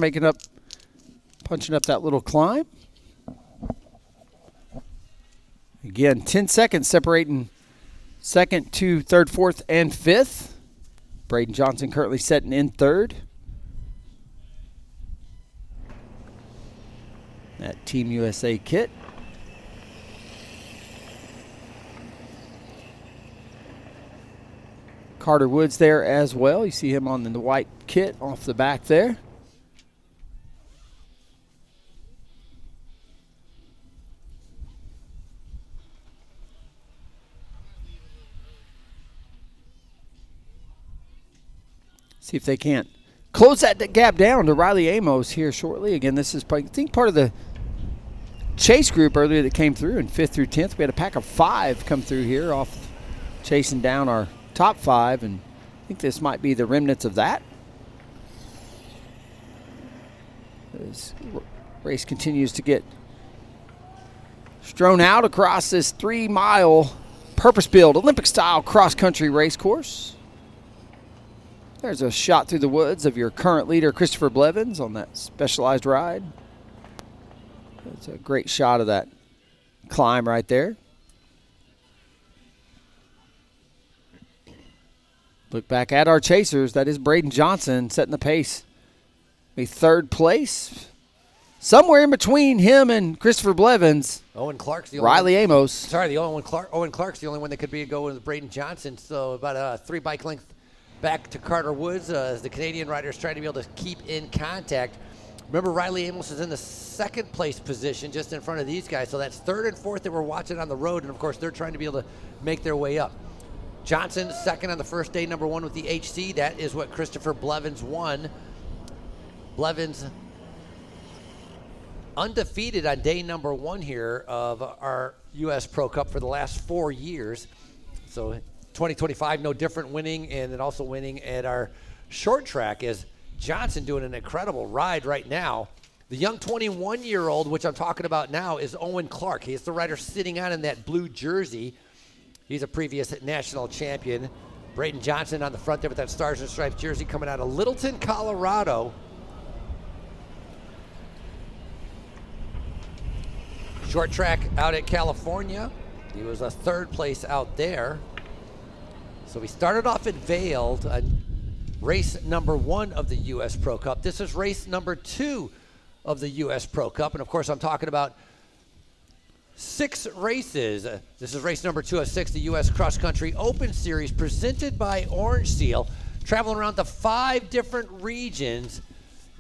punching up that little climb. Again, 10 seconds separating second to third, fourth, and fifth. Braden Johnson currently setting in third. That Team USA kit. Carter Woods there as well. You see him on the white kit off the back there. See if they can't close that gap down to Riley Amos here shortly. Again, this is, I think, part of the chase group earlier that came through in 5th through 10th. We had a pack of 5 come through here off chasing down our top 5, and I think this might be the remnants of that. This race continues to get strewn out across this 3-mile purpose-built Olympic-style cross-country race course. There's a shot through the woods of your current leader, Christopher Blevins, on that specialized ride. That's a great shot of that climb right there. Look back at our chasers. That is Braden Johnson setting the pace. A third place. Somewhere in between him and Christopher Blevins. Owen Clark's the only Riley one. Amos. Sorry, Owen Clark's the only one that could be going with Braden Johnson. So about a 3 bike length back to Carter Woods as the Canadian riders try to be able to keep in contact. Remember, Riley Amos is in the 2nd place position just in front of these guys. So that's 3rd and 4th that we're watching on the road. And, of course, they're trying to be able to make their way up. Johnson, 2nd on the first day, number 1 with the HC. That is what Christopher Blevins won. Blevins undefeated on day number 1 here of our U.S. Pro Cup for the last 4 years. So 2025, no different, winning, and then also winning at our short track is Johnson doing an incredible ride right now. The young 21-year-old, which I'm talking about now, is Owen Clark. He's the rider sitting on in that blue jersey. He's a previous national champion. Braden Johnson on the front there with that Stars and Stripes jersey coming out of Littleton, Colorado. Short track out at California. He was a 3rd place out there. So we started off at Vail, race number 1 of the U.S. Pro Cup. This is race number 2 of the U.S. Pro Cup. And, of course, I'm talking about 6 races. This is race number 2 of 6, the U.S. Cross Country Open Series presented by Orange Seal, traveling around to 5 different regions.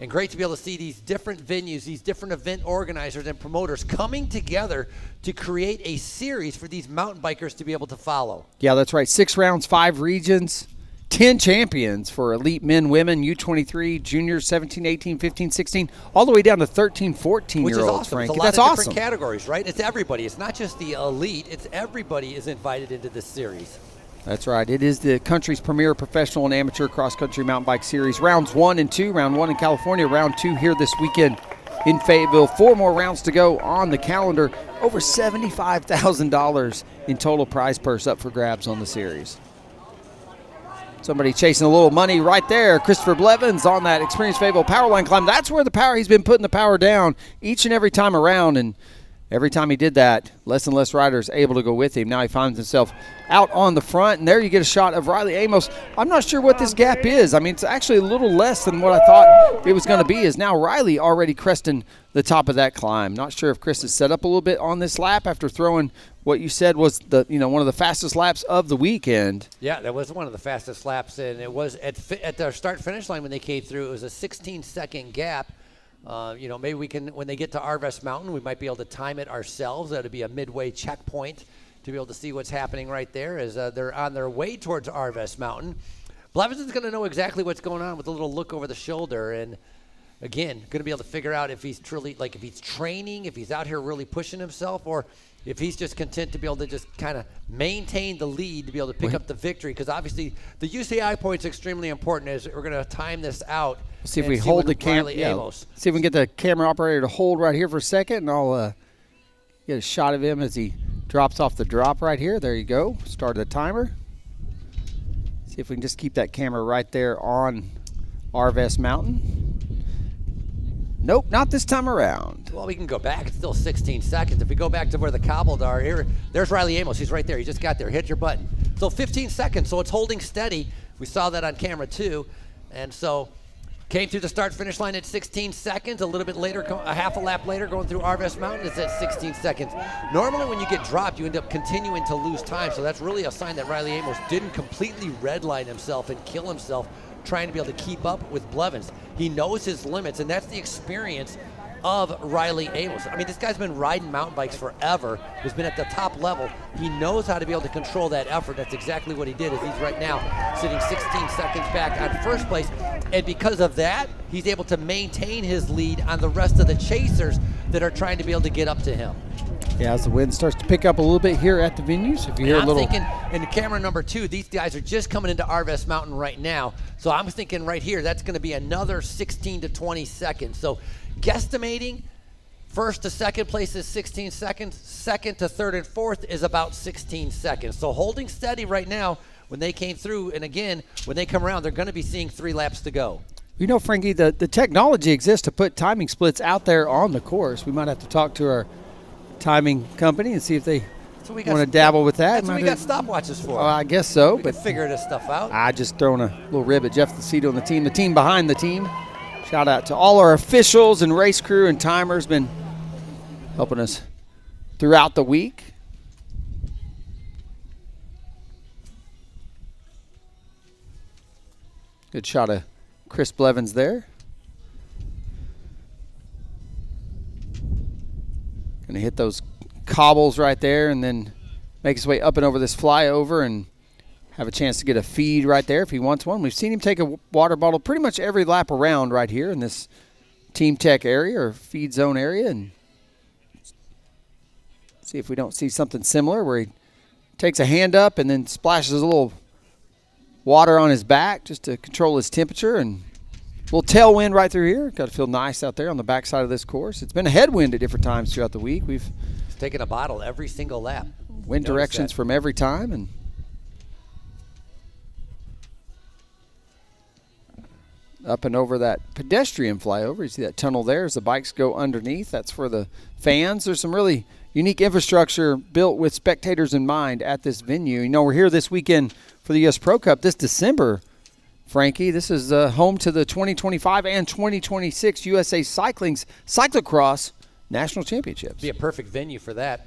And great to be able to see these different venues, these different event organizers and promoters coming together to create a series for these mountain bikers to be able to follow. Yeah, that's right. 6 rounds, 5 regions, 10 champions for elite men, women, U23, juniors, 17, 18, 15, 16, all the way down to 13, 14-year-olds, Which is awesome. Frank. It's a lot That's of awesome. different categories, right? It's everybody. It's not just the elite. It's everybody is invited into this series. That's right. It is the country's premier professional and amateur cross-country mountain bike series. Rounds 1 and 2. Round 1 in California. Round 2 here this weekend in Fayetteville. 4 more rounds to go on the calendar. Over $75,000 in total prize purse up for grabs on the series. Somebody chasing a little money right there. Christopher Blevins on that Experience Fayetteville power line climb. That's where the power, he's been putting the power down each and every time around. And every time he did that, less and less riders able to go with him. Now he finds himself out on the front, and there you get a shot of Riley Amos. I'm not sure what this gap is. I mean, it's actually a little less than what I thought it was going to be, is now Riley already cresting the top of that climb. Not sure if Chris has set up a little bit on this lap after throwing what you said was the one of the fastest laps of the weekend. Yeah, that was one of the fastest laps, and it was at the start-finish line when they came through. It was a 16-second gap. Maybe we can, when they get to Arvest Mountain, we might be able to time it ourselves. That would be a midway checkpoint to be able to see what's happening right there as they're on their way towards Arvest Mountain. Blevins is going to know exactly what's going on with a little look over the shoulder, and again, going to be able to figure out if he's truly, like, if he's training, if he's out here really pushing himself, or if he's just content to be able to just kind of maintain the lead to be able to pick up the victory. Because obviously the UCI point's extremely important as we're going to time this out. See if we hold the camera. Yeah, see if we can get the camera operator to hold right here for a second, and I'll get a shot of him as he drops off the drop right here. There you go. Start the timer. See if we can just keep that camera right there on Arvest Mountain. Nope, not this time around. Well, we can go back. It's still 16 seconds. If we go back to where the cobbled are, here, there's Riley Amos. He's right there. He just got there. Hit your button. So 15 seconds. So it's holding steady. We saw that on camera too. And so came through the start-finish line at 16 seconds. A little bit later, a half a lap later, going through Arvest Mountain, it's at 16 seconds. Normally when you get dropped, you end up continuing to lose time. So that's really a sign that Riley Amos didn't completely redline himself and kill himself trying to be able to keep up with Blevins. He knows his limits, and that's the experience of Riley Amos. I mean, this guy's been riding mountain bikes forever. He's been at the top level. He knows how to be able to control that effort. That's exactly what he did, as he's right now sitting 16 seconds back on first place. And because of that, he's able to maintain his lead on the rest of the chasers that are trying to be able to get up to him. Yeah, as the wind starts to pick up a little bit here at the venues, if you hear a little. I'm thinking in camera number 2, these guys are just coming into Arvest Mountain right now. So I'm thinking right here, that's going to be another 16 to 20 seconds. So guesstimating, first to second place is 16 seconds. Second to third and fourth is about 16 seconds. So holding steady right now when they came through. And again, when they come around, they're going to be seeing 3 laps to go. You know, Frankie, the technology exists to put timing splits out there on the course. We might have to talk to our timing company and see if they want to dabble with that. That's what we got stopwatches for. I guess so. We can figure this stuff out. I just throwing a little rib at Jeff Lucido and the team behind the team. Shout out to all our officials and race crew and timers been helping us throughout the week. Good shot of Chris Blevins there. Going to hit those cobbles right there and then make his way up and over this flyover and have a chance to get a feed right there if he wants one. We've seen him take a water bottle pretty much every lap around right here in this Team Tech area or feed zone area, and see if we don't see something similar where he takes a hand up and then splashes a little water on his back just to control his temperature, and a little tailwind right through here. Got to feel nice out there on the backside of this course. It's been a headwind at different times throughout the week. We've taken a bottle every single lap. Wind directions from every time, and up and over that pedestrian flyover. You see that tunnel there as the bikes go underneath. That's for the fans. There's some really unique infrastructure built with spectators in mind at this venue. You know, we're here this weekend for the U.S. Pro Cup this December, Frankie. This is home to the 2025 and 2026 USA Cycling's Cyclocross National Championships. Be a perfect venue for that.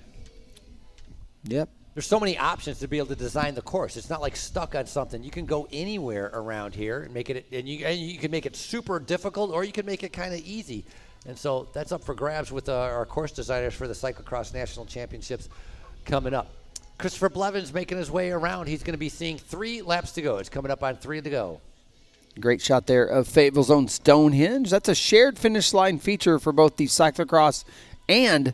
Yep. There's so many options to be able to design the course. It's not like stuck on something. You can go anywhere around here and make it, and you can make it super difficult, or you can make it kind of easy. And so that's up for grabs with our course designers for the Cyclocross National Championships coming up. Christopher Blevins making his way around. He's going to be seeing 3 laps to go. It's coming up on 3 to go. Great shot there of Fayetteville's own Stonehenge. That's a shared finish line feature for both the cyclocross and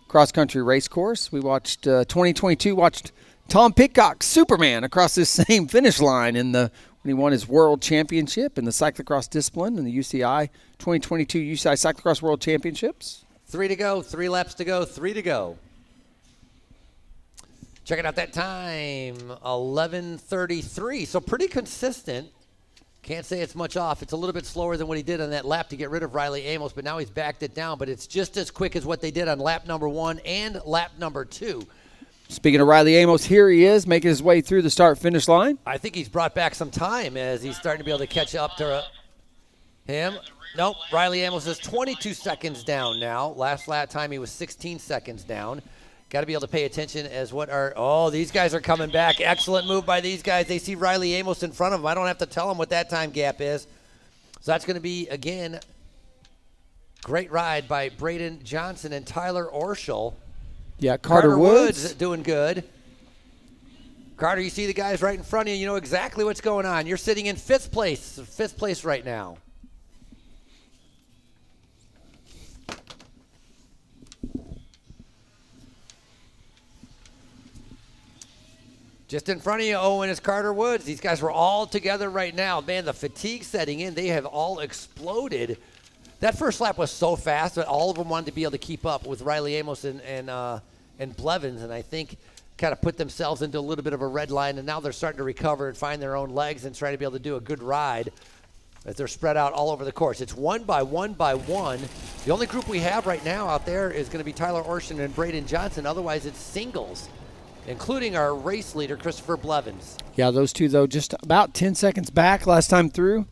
cross-country race course. We watched 2022, watched Tom Pitcock, Superman, across this same finish line when he won his world championship in the cyclocross discipline in the UCI 2022 UCI Cyclocross World Championships. 3 to go, 3 laps to go, 3 to go. Checking out that time, 11:33. So pretty consistent. Can't say it's much off. It's a little bit slower than what he did on that lap to get rid of Riley Amos, but now he's backed it down. But it's just as quick as what they did on lap number 1 and lap number 2. Speaking of Riley Amos, here he is making his way through the start-finish line. I think he's brought back some time as he's starting to be able to catch up to him. Nope, Riley Amos is 22 seconds down now. Last lap time he was 16 seconds down. Got to be able to pay attention as what are, oh, these guys are coming back. Excellent move by these guys. They see Riley Amos in front of them. I don't have to tell them what that time gap is. So that's going to be, again, great ride by Braden Johnson and Tyler Orschel. Yeah, Carter Woods doing good. Carter, you see the guys right in front of you. You know exactly what's going on. You're sitting in fifth place right now. Just in front of you, Owen, is Carter Woods. These guys were all together right now. Man, the fatigue setting in. They have all exploded. That first lap was so fast that all of them wanted to be able to keep up with Riley Amos and Blevins, and I think kind of put themselves into a little bit of a red line, and now they're starting to recover and find their own legs and try to be able to do a good ride as they're spread out all over the course. It's one by one by one. The only group we have right now out there is going to be Tyler Orschel and Braden Johnson. Otherwise, it's singles, including our race leader, Christopher Blevins. Yeah, those two, though, just about 10 seconds back last time through.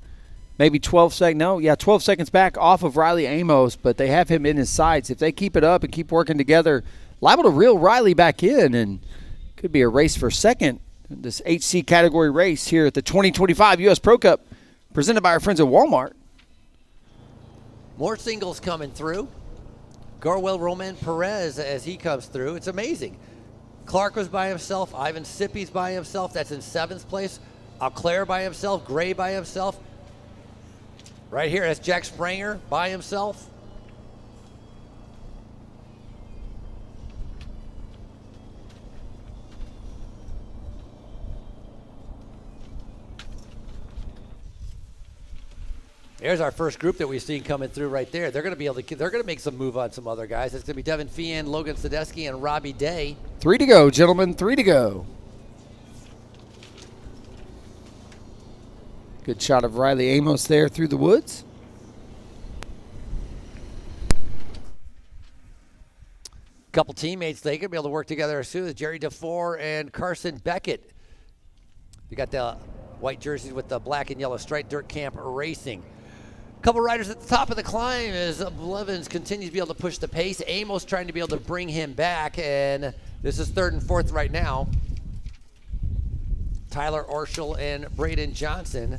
Maybe 12 seconds. No, yeah, 12 seconds back off of Riley Amos, but they have him in his sights. If they keep it up and keep working together, liable to reel Riley back in, and could be a race for second. This HC category race here at the 2025 U.S. Pro Cup, presented by our friends at Walmart. More singles coming through. Gorwell Roman Perez as he comes through. It's amazing. Clark was by himself. Ivan Sippy's by himself. That's in 7th place. Auclair by himself. Gray by himself. Right here, that's Jack Spranger by himself. There's our first group that we've seen coming through right there. They're going to be able to. They're going to make some move on some other guys. It's going to be Devin Fian, Logan Sadesky, and Robbie Day. 3 to go, gentlemen. 3 to go. Good shot of Riley Amos there through the woods. Couple teammates, they could be able to work together as soon as Jerry DeFore and Carson Beckett. You got the white jerseys with the black and yellow stripe, Dirt Camp Racing. Couple riders at the top of the climb as Blevins continues to be able to push the pace. Amos trying to be able to bring him back, and this is 3rd and 4th right now. Tyler Orschel and Braden Johnson.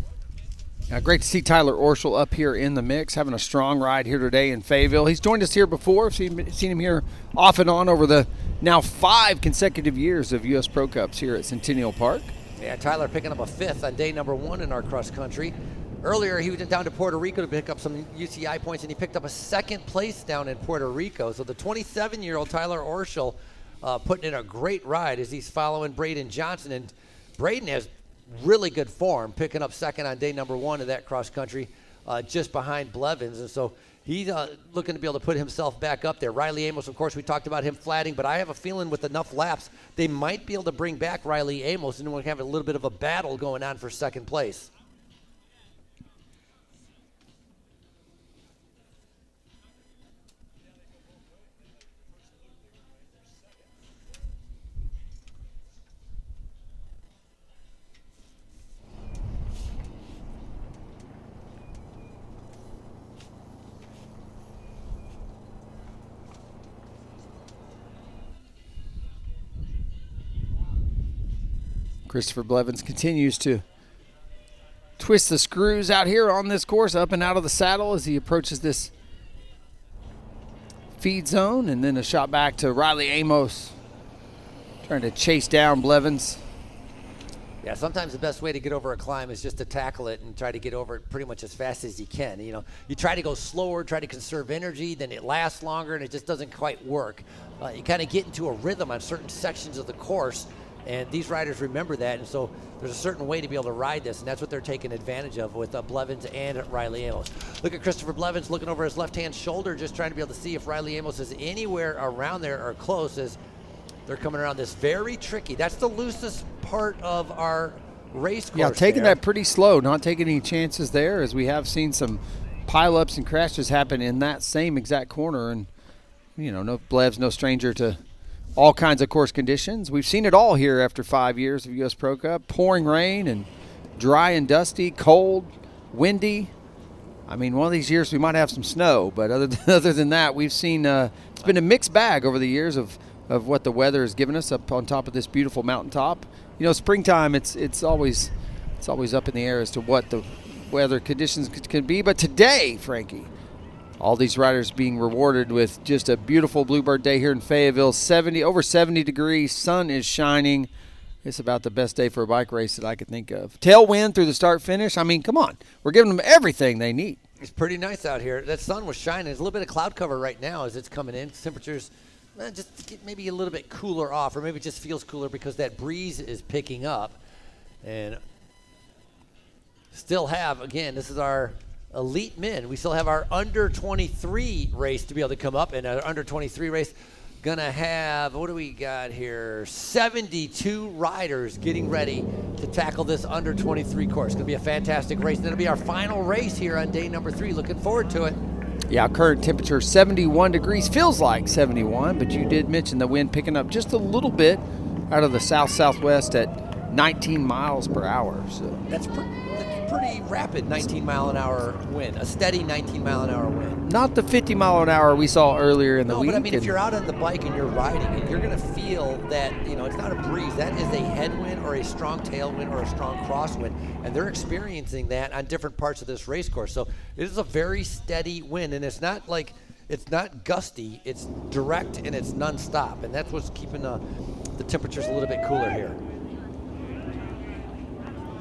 Great to see Tyler Orschel up here in the mix, having a strong ride here today in Fayetteville. He's joined us here before. Seen him here off and on over the now 5 consecutive years of U.S. Pro Cups here at Centennial Park. Yeah, Tyler picking up a 5th on day number 1 in our cross country. Earlier, he went down to Puerto Rico to pick up some UCI points, and he picked up a 2nd place down in Puerto Rico. So the 27-year-old Tyler Orschel putting in a great ride as he's following Braden Johnson. And Braden has really good form, picking up 2nd on day number 1 of that cross country, just behind Blevins. And so he's looking to be able to put himself back up there. Riley Amos, of course, we talked about him flatting, but I have a feeling with enough laps, they might be able to bring back Riley Amos, and we'll have a little bit of a battle going on for 2nd place. Christopher Blevins continues to twist the screws out here on this course, up and out of the saddle as he approaches this feed zone, and then a shot back to Riley Amos trying to chase down Blevins. Yeah, sometimes the best way to get over a climb is just to tackle it and try to get over it pretty much as fast as you can. You know, you try to go slower, try to conserve energy, then it lasts longer, and it just doesn't quite work. You kind of get into a rhythm on certain sections of the course, and these riders remember that, and so there's a certain way to be able to ride this, and that's what they're taking advantage of with Blevins and Riley Amos. Look at Christopher Blevins looking over his left-hand shoulder, just trying to be able to see if Riley Amos is anywhere around there or close as they're coming around this very tricky. That's the loosest part of our race course. Yeah, taking there. that pretty slow, not taking any chances there, as we have seen some pileups and crashes happen in that same exact corner. And, no Blev's no stranger to all kinds of course conditions. We've seen it all here after 5 years of U.S. Pro Cup. Pouring rain and dry and dusty, cold, windy. I mean, one of these years we might have some snow, but other than that, we've seen it's been a mixed bag over the years of what the weather has given us up on top of this beautiful mountaintop. Springtime, it's always up in the air as to what the weather conditions could be. But today, Frankie, all these riders being rewarded with just a beautiful Bluebird day here in Fayetteville. Over 70 degrees, sun is shining. It's about the best day for a bike race that I could think of. Tailwind through the start finish. I mean, come on. We're giving them everything they need. It's pretty nice out here. That sun was shining. There's a little bit of cloud cover right now as it's coming in. Temperatures just get maybe a little bit cooler off, or maybe it just feels cooler because that breeze is picking up. And still have, again, this is our elite men. We still have our under 23 race to be able to come up, and our under 23 race gonna have, what do we got here, 72 riders getting ready to tackle this under 23 course. Gonna be a fantastic race. That'll be our final race here on day number 3. Looking forward to it. Yeah, current temperature 71 degrees, feels like 71, but you did mention the wind picking up just a little bit out of the south-southwest at 19 miles per hour. So That's pretty rapid 19-mile-an-hour wind, a steady 19-mile-an-hour wind. not the 50-mile-an-hour we saw earlier in the week. No, but I mean, if you're out on the bike and you're riding it, you're going to feel that, it's not a breeze. That is a headwind or a strong tailwind or a strong crosswind, and they're experiencing that on different parts of this race course. So it is a very steady wind, and it's not gusty. It's direct and it's nonstop, and that's what's keeping the temperatures a little bit cooler here.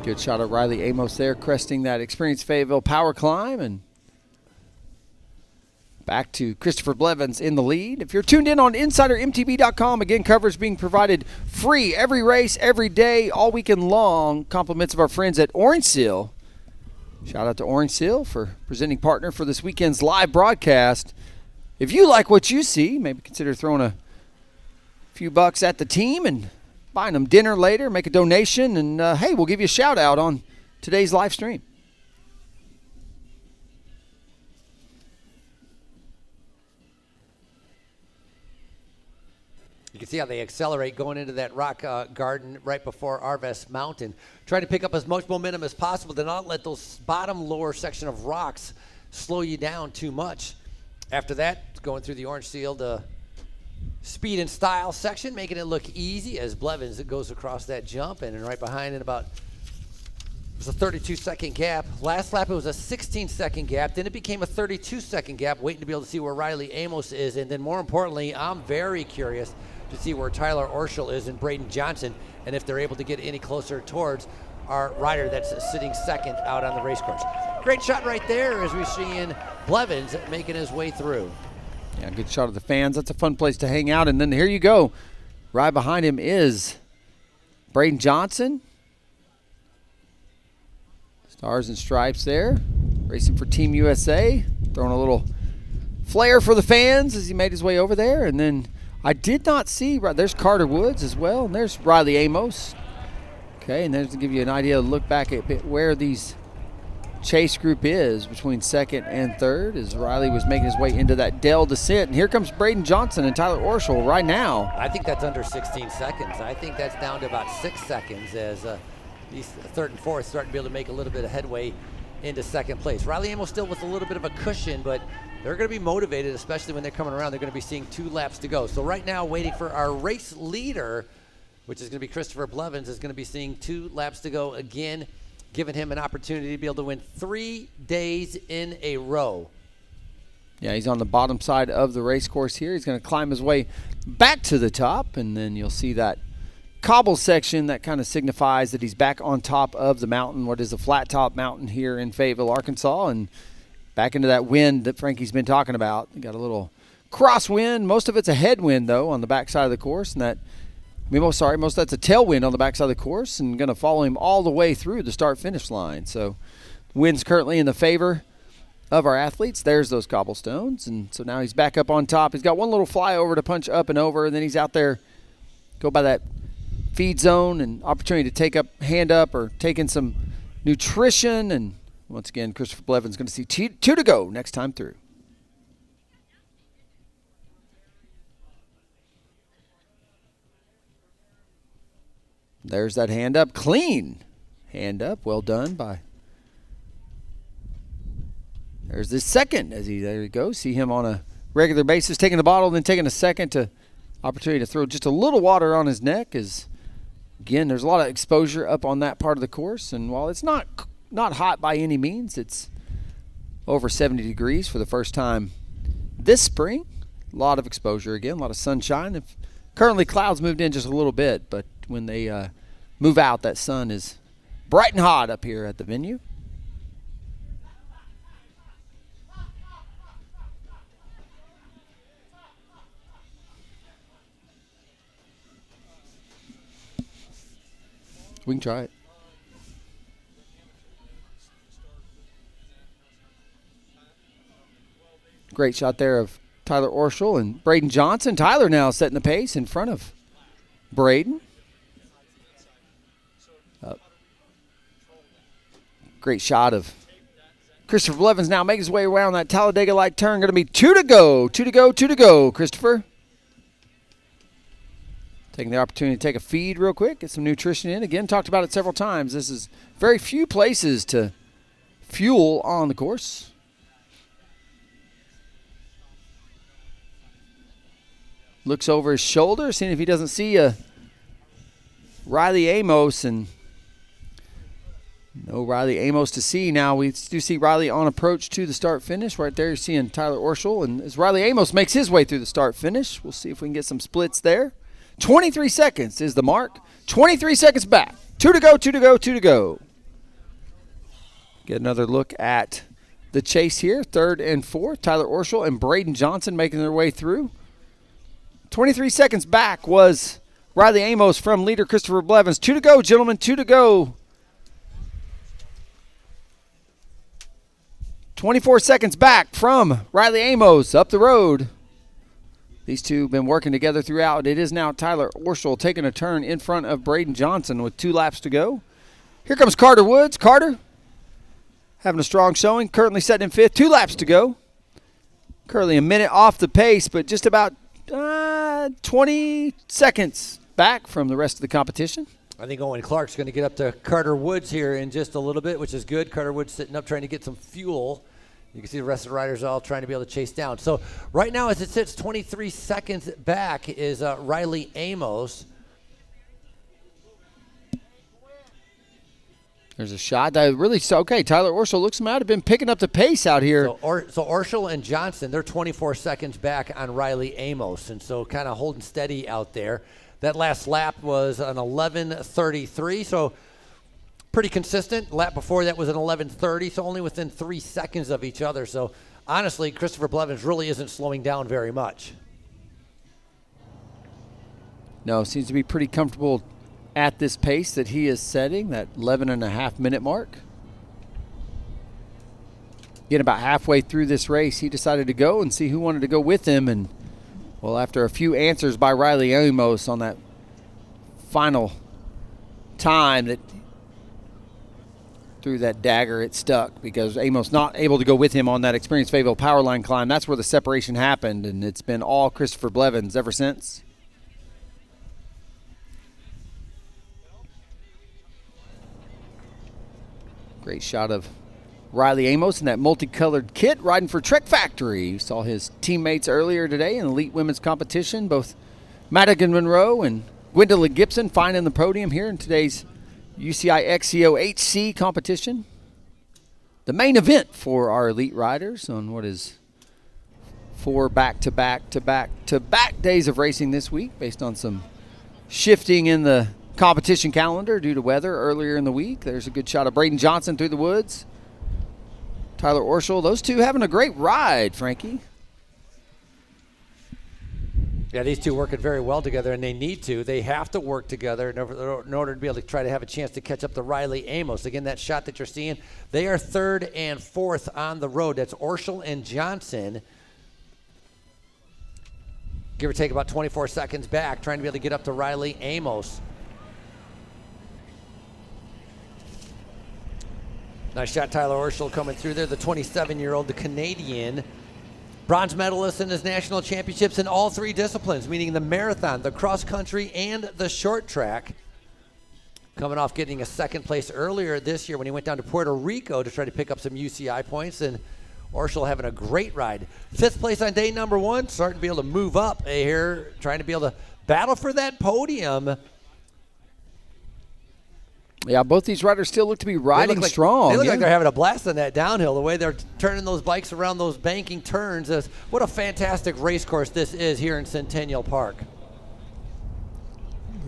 Good shot of Riley Amos there, cresting that experienced Fayetteville power climb, and back to Christopher Blevins in the lead. If you're tuned in on InsiderMTB.com, again, coverage being provided free every race, every day, all weekend long. Compliments of our friends at Orange Seal. Shout out to Orange Seal for presenting partner for this weekend's live broadcast. If you like what you see, maybe consider throwing a few bucks at the team and buying them dinner later, make a donation, and hey, we'll give you a shout out on today's live stream. You can see how they accelerate going into that rock garden right before Arvest Mountain. Try to pick up as much momentum as possible to not let those bottom lower section of rocks slow you down too much. After that, going through the Orange Seal, the speed and style section, making it look easy as Blevins goes across that jump, and right behind it it was a 32-second gap. Last lap it was a 16-second gap. Then it became a 32-second gap, waiting to be able to see where Riley Amos is. And then more importantly, I'm very curious to see where Tyler Orschel is and Braden Johnson, and if they're able to get any closer towards our rider that's sitting second out on the race course. Great shot right there as we're seeing Blevins making his way through. Yeah, good shot of the fans. That's a fun place to hang out. And then here you go. Right behind him is Braden Johnson. Stars and stripes there. Racing for Team USA. Throwing a little flair for the fans as he made his way over there. And then I did not see, there's Carter Woods as well. And there's Riley Amos. Okay, and there's to give you an idea, look back at where these chase group is between second and third as Riley was making his way into that Dell descent. And here comes Braden Johnson and Tyler Orschel right now. I think that's under 16 seconds. I think that's down to about 6 seconds as these third and fourth starting to be able to make a little bit of headway into second place. Riley Amos still with a little bit of a cushion, but they're going to be motivated, especially when they're coming around. They're going to be seeing 2 laps to go. So right now, waiting for our race leader, which is going to be Christopher Blevins, is going to be seeing 2 laps to go again, giving him an opportunity to be able to win 3 days in a row. Yeah, he's on the bottom side of the race course here. He's going to climb his way back to the top, and then you'll see that cobble section that kind of signifies that he's back on top of the mountain, what is a flat top mountain here in Fayetteville, Arkansas, and back into that wind that Frankie's been talking about. You got a little crosswind. Most of it's a headwind, though, on the back side of the course, and most of that's a tailwind on the backside of the course, and going to follow him all the way through the start-finish line. So wind's currently in the favor of our athletes. There's those cobblestones, and so now he's back up on top. He's got one little flyover to punch up and over, and then he's out there, go by that feed zone and opportunity to take up, hand up, or take in some nutrition. And once again, Christopher Blevins going to see two to go next time through. There's that hand up, clean hand up, well done by. There's this second there you go. See him on a regular basis, taking the bottle, then taking a second to opportunity to throw just a little water on his neck. Is again, there's a lot of exposure up on that part of the course, and while it's not hot by any means, it's over 70 degrees for the first time this spring. A lot of exposure again, a lot of sunshine. Currently, clouds moved in just a little bit, but when they move out, that sun is bright and hot up here at the venue. We can try it. Great shot there of Tyler Orschel and Braden Johnson. Tyler now setting the pace in front of Braden. Great shot of Christopher Blevins now making his way around that Talladega-like turn. Going to be two to go, Christopher. Taking the opportunity to take a feed real quick, get some nutrition in. Again, talked about it several times. This is very few places to fuel on the course. Looks over his shoulder, seeing if he doesn't see Riley Amos, and no Riley Amos to see. Now we do see Riley on approach to the start-finish. Right there you're seeing Tyler Orschel, and as Riley Amos makes his way through the start-finish, we'll see if we can get some splits there. 23 seconds is the mark. 23 seconds back. Two to go. Get another look at the chase here. Third and fourth. Tyler Orschel and Braden Johnson making their way through. 23 seconds back was Riley Amos from leader Christopher Blevins. Two to go, gentlemen. 2 to go. 24 seconds back from Riley Amos up the road. These two have been working together throughout. It is now Tyler Orschel taking a turn in front of Braden Johnson with 2 laps to go. Here comes Carter Woods. Carter having a strong showing, currently setting in 5th. 2 laps to go. Currently a minute off the pace, but just about 20 seconds back from the rest of the competition. I think Owen Clark's going to get up to Carter Woods here in just a little bit, which is good. Carter Woods sitting up trying to get some fuel. You can see the rest of the riders all trying to be able to chase down. So right now as it sits 23 seconds back is Riley Amos. There's a shot that really, okay, Tyler Orschel looks might have been picking up the pace out here. So Orschel and Johnson, they're 24 seconds back on Riley Amos, and so kind of holding steady out there. That last lap was an 11:33, so pretty consistent. Lap before that was an 11:30, so only within 3 seconds of each other. So honestly, Christopher Blevins really isn't slowing down very much. No, seems to be pretty comfortable at this pace that he is setting, that 11.5-minute mark. Getting about halfway through this race, he decided to go and see who wanted to go with him, and well, after a few answers by Riley Amos on that final time that threw that dagger, it stuck because Amos not able to go with him on that Experience Fayetteville Powerline climb. That's where the separation happened, and it's been all Christopher Blevins ever since. Great shot of Riley Amos in that multicolored kit riding for Trek Factory. You saw his teammates earlier today in elite women's competition, both Madigan Monroe and Gwendolyn Gibson finding the podium here in today's UCI XCO HC competition. The main event for our elite riders on what is 4 back-to-back days of racing this week based on some shifting in the competition calendar due to weather earlier in the week. There's a good shot of Braden Johnson through the woods. Tyler Orschel, those two having a great ride, Frankie. Yeah, these two working very well together, and they need to. They have to work together in order to be able to try to have a chance to catch up to Riley Amos. Again, that shot that you're seeing, they are 3rd and 4th on the road. That's Orschel and Johnson. Give or take about 24 seconds back, trying to be able to get up to Riley Amos. Nice shot, Tyler Orschel coming through there. The 27-year-old, the Canadian, bronze medalist in his national championships in all 3 disciplines, meaning the marathon, the cross country, and the short track. Coming off getting a 2nd place earlier this year when he went down to Puerto Rico to try to pick up some UCI points, and Orschel having a great ride. 5th place on day number 1, starting to be able to move up here, trying to be able to battle for that podium. Yeah, both these riders still look to be riding strong. They look like they're having a blast on that downhill, the way they're turning those bikes around those banking turns. What a fantastic race course this is here in Centennial Park.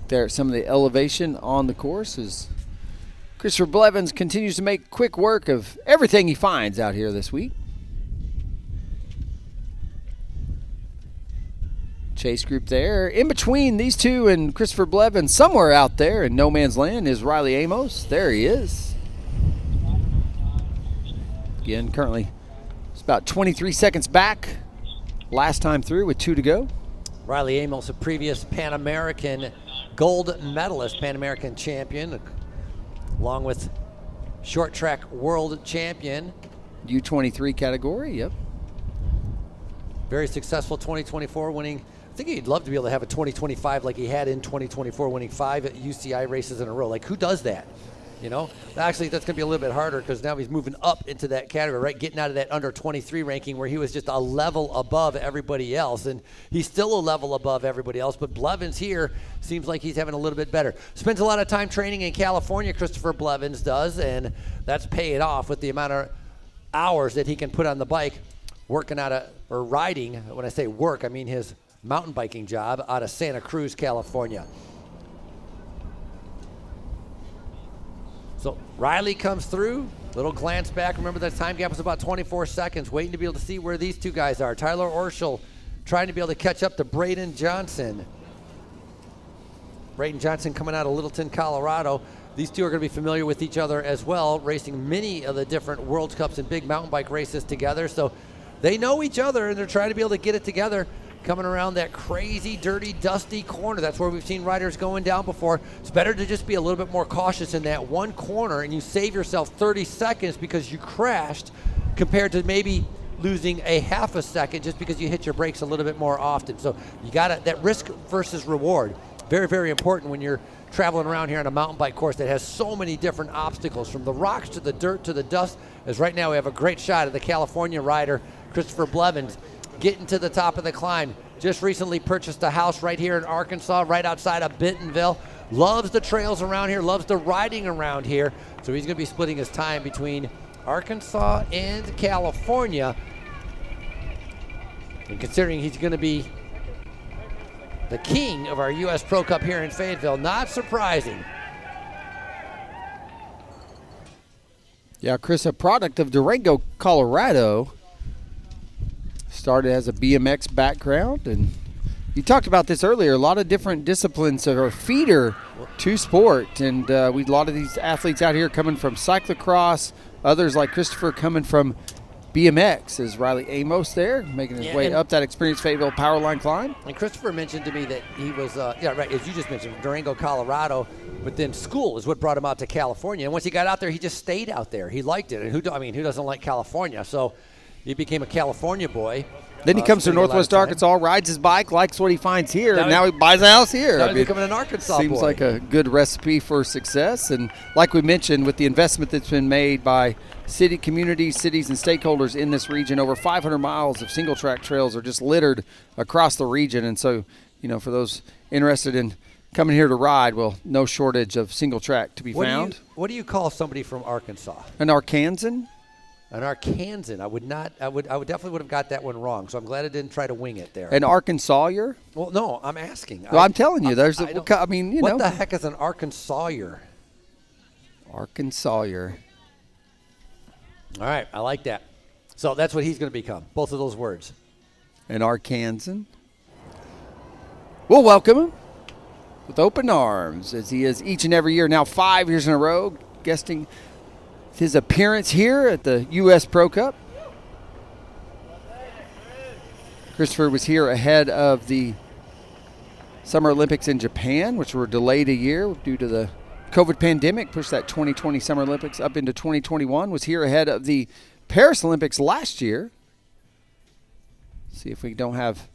There, some of the elevation on the course as Christopher Blevins continues to make quick work of everything he finds out here this week. Chase group there. In between these two and Christopher Blevins, somewhere out there in no man's land, is Riley Amos. There he is. Again, currently it's about 23 seconds back. Last time through with 2 to go. Riley Amos, a previous Pan American gold medalist, Pan American champion, along with short track world champion. U23 category, yep. Very successful 2024 winning. I think he'd love to be able to have a 2025 like he had in 2024, winning 5 UCI races in a row. Like, who does that? You know, actually, that's going to be a little bit harder because now he's moving up into that category, right? Getting out of that under 23 ranking where he was just a level above everybody else. And he's still a level above everybody else. But Blevins here seems like he's having a little bit better. Spends a lot of time training in California, Christopher Blevins does. And that's paying off with the amount of hours that he can put on the bike, working out of, or riding. When I say work, I mean his mountain biking job out of Santa Cruz, California. So Riley comes through, little glance back. Remember that time gap was about 24 seconds, waiting to be able to see where these two guys are. Tyler Orschel trying to be able to catch up to Braden Johnson. Braden Johnson coming out of Littleton, Colorado. These two are going to be familiar with each other as well, racing many of the different World Cups and big mountain bike races together. So they know each other, and they're trying to be able to get it together. Coming around that crazy, dirty, dusty corner. That's where we've seen riders going down before. It's better to just be a little bit more cautious in that one corner, and you save yourself 30 seconds because you crashed, compared to maybe losing a half a second just because you hit your brakes a little bit more often. So you got that risk versus reward. Very, very important when you're traveling around here on a mountain bike course that has so many different obstacles, from the rocks to the dirt to the dust. As right now we have a great shot of the California rider, Christopher Blevins, getting to the top of the climb. Just recently purchased a house right here in Arkansas, right outside of Bentonville. Loves the trails around here, loves the riding around here. So he's going to be splitting his time between Arkansas and California. And considering he's going to be the king of our U.S. Pro Cup here in Fayetteville, not surprising. Yeah, Chris, a product of Durango, Colorado. Started as a BMX background, and you talked about this earlier. A lot of different disciplines are feeder to sport, and a lot of these athletes out here coming from cyclocross, others like Christopher coming from BMX. Is Riley Amos there, making his way up that Experience Fayetteville Powerline climb? And Christopher mentioned to me that he was, right, as you just mentioned, Durango, Colorado, but then school is what brought him out to California. And once he got out there, he just stayed out there. He liked it, and who doesn't like California? So he became a California boy. Then he comes to Northwest Arkansas, rides his bike, likes what he finds here, and now he buys a house here. Now he's becoming an Arkansas boy. Seems like a good recipe for success. And like we mentioned, with the investment that's been made by communities, cities, and stakeholders in this region, over 500 miles of single-track trails are just littered across the region. And so, for those interested in coming here to ride, well, no shortage of single-track to be found. What do you call somebody from Arkansas? An Arkansan? An Arkansan. I would definitely would have got that one wrong. So I'm glad I didn't try to wing it there. An Arkansawyer? Well, no, I'm asking. Well, I'm telling you, what the heck is an Arkansawyer? Arkansawyer. All right, I like that. So that's what he's going to become. Both of those words. An Arkansan. We'll welcome him with open arms, as he is each and every year, now 5 years in a row, guesting his appearance here at the U.S. Pro Cup. Christopher was here ahead of the Summer Olympics in Japan, which were delayed a year due to the COVID pandemic pushed that 2020 Summer Olympics up into 2021, was here ahead of the Paris Olympics last year. See if we don't have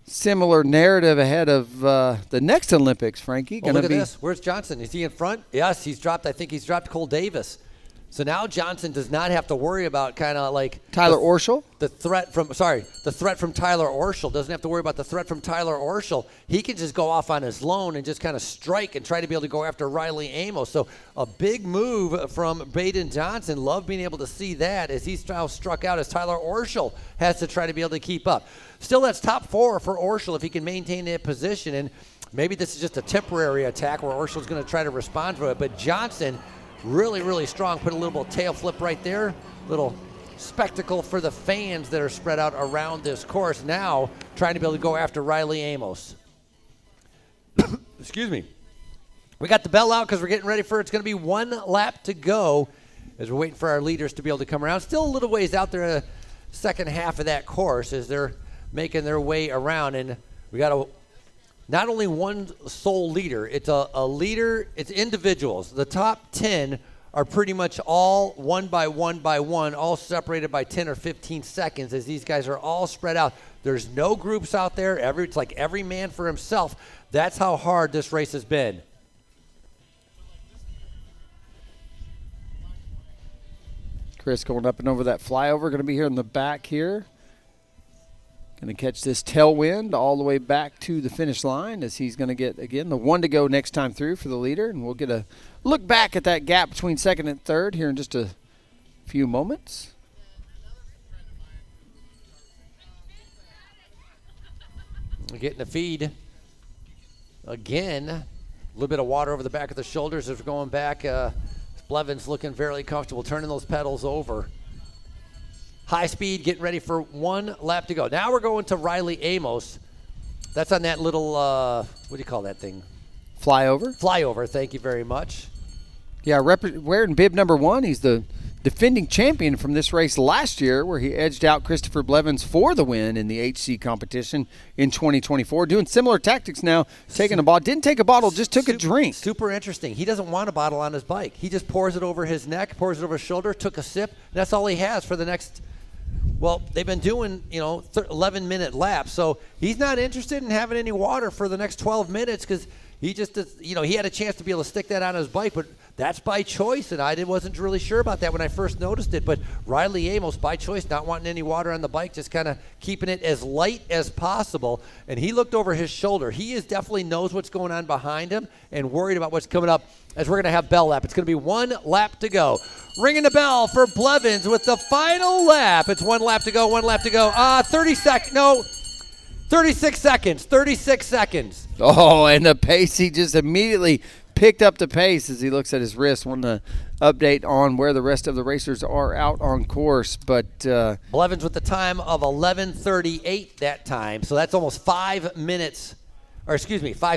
similar narrative ahead of the next Olympics, Frankie. Look at this. Where's Johnson? Is he in front? Yes, he's dropped. I think he's dropped Cole Davis. So now Johnson does not have to worry about kind of like Tyler Orschel? The threat from Tyler Orschel. Doesn't have to worry about the threat from Tyler Orschel. He can just go off on his lone and just kind of strike and try to be able to go after Riley Amos. So a big move from Braden Johnson. Love being able to see that as he's now struck out as Tyler Orschel has to try to be able to keep up. Still, that's top 4 for Orschel if he can maintain that position. And maybe this is just a temporary attack where Orschel's going to try to respond to it. But Johnson, really, really strong. Put a little bit of tail flip right there. Little spectacle for the fans that are spread out around this course. Now trying to be able to go after Riley Amos. Excuse me. We got the bell out because we're getting ready for it's going to be 1 lap to go as we're waiting for our leaders to be able to come around. Still a little ways out there in the second half of that course as they're making their way around. And we got not only one sole leader, it's a leader, it's individuals. The top 10 are pretty much all one by one, all separated by 10 or 15 seconds as these guys are all spread out. There's no groups out there. It's like every man for himself. That's how hard this race has been. Chris going up and over that flyover. Going to be here in the back here. Going to catch this tailwind all the way back to the finish line as he's going to get, again, the 1 to go next time through for the leader. And we'll get a look back at that gap between second and third here in just a few moments. We're getting the feed. Again, a little bit of water over the back of the shoulders as we're going back. Blevins looking very comfortable, turning those pedals over. High speed, getting ready for 1 lap to go. Now we're going to Riley Amos. That's on that little, what do you call that thing? Flyover. Flyover, thank you very much. Yeah, wearing bib number 1. He's the defending champion from this race last year where he edged out Christopher Blevins for the win in the HC competition in 2024. Doing similar tactics now, taking a bottle. Didn't take a bottle, just took a drink. Super interesting. He doesn't want a bottle on his bike. He just pours it over his neck, pours it over his shoulder, took a sip. That's all he has for the next, well, they've been doing, 11-minute laps. So he's not interested in having any water for the next 12 minutes because he just, he had a chance to be able to stick that on his bike, but that's by choice, and I wasn't really sure about that when I first noticed it. But Riley Amos, by choice, not wanting any water on the bike, just kind of keeping it as light as possible. And he looked over his shoulder. He definitely knows what's going on behind him and worried about what's coming up as we're going to have bell lap. It's going to be 1 lap to go. Ringing the bell for Blevins with the final lap. It's 1 lap to go, 1 lap to go. 36 seconds. Oh, and the pace, he just immediately picked up the pace as he looks at his wrist. Want to update on where the rest of the racers are out on course. But Blevins with the time of 11:38 that time. So that's almost 5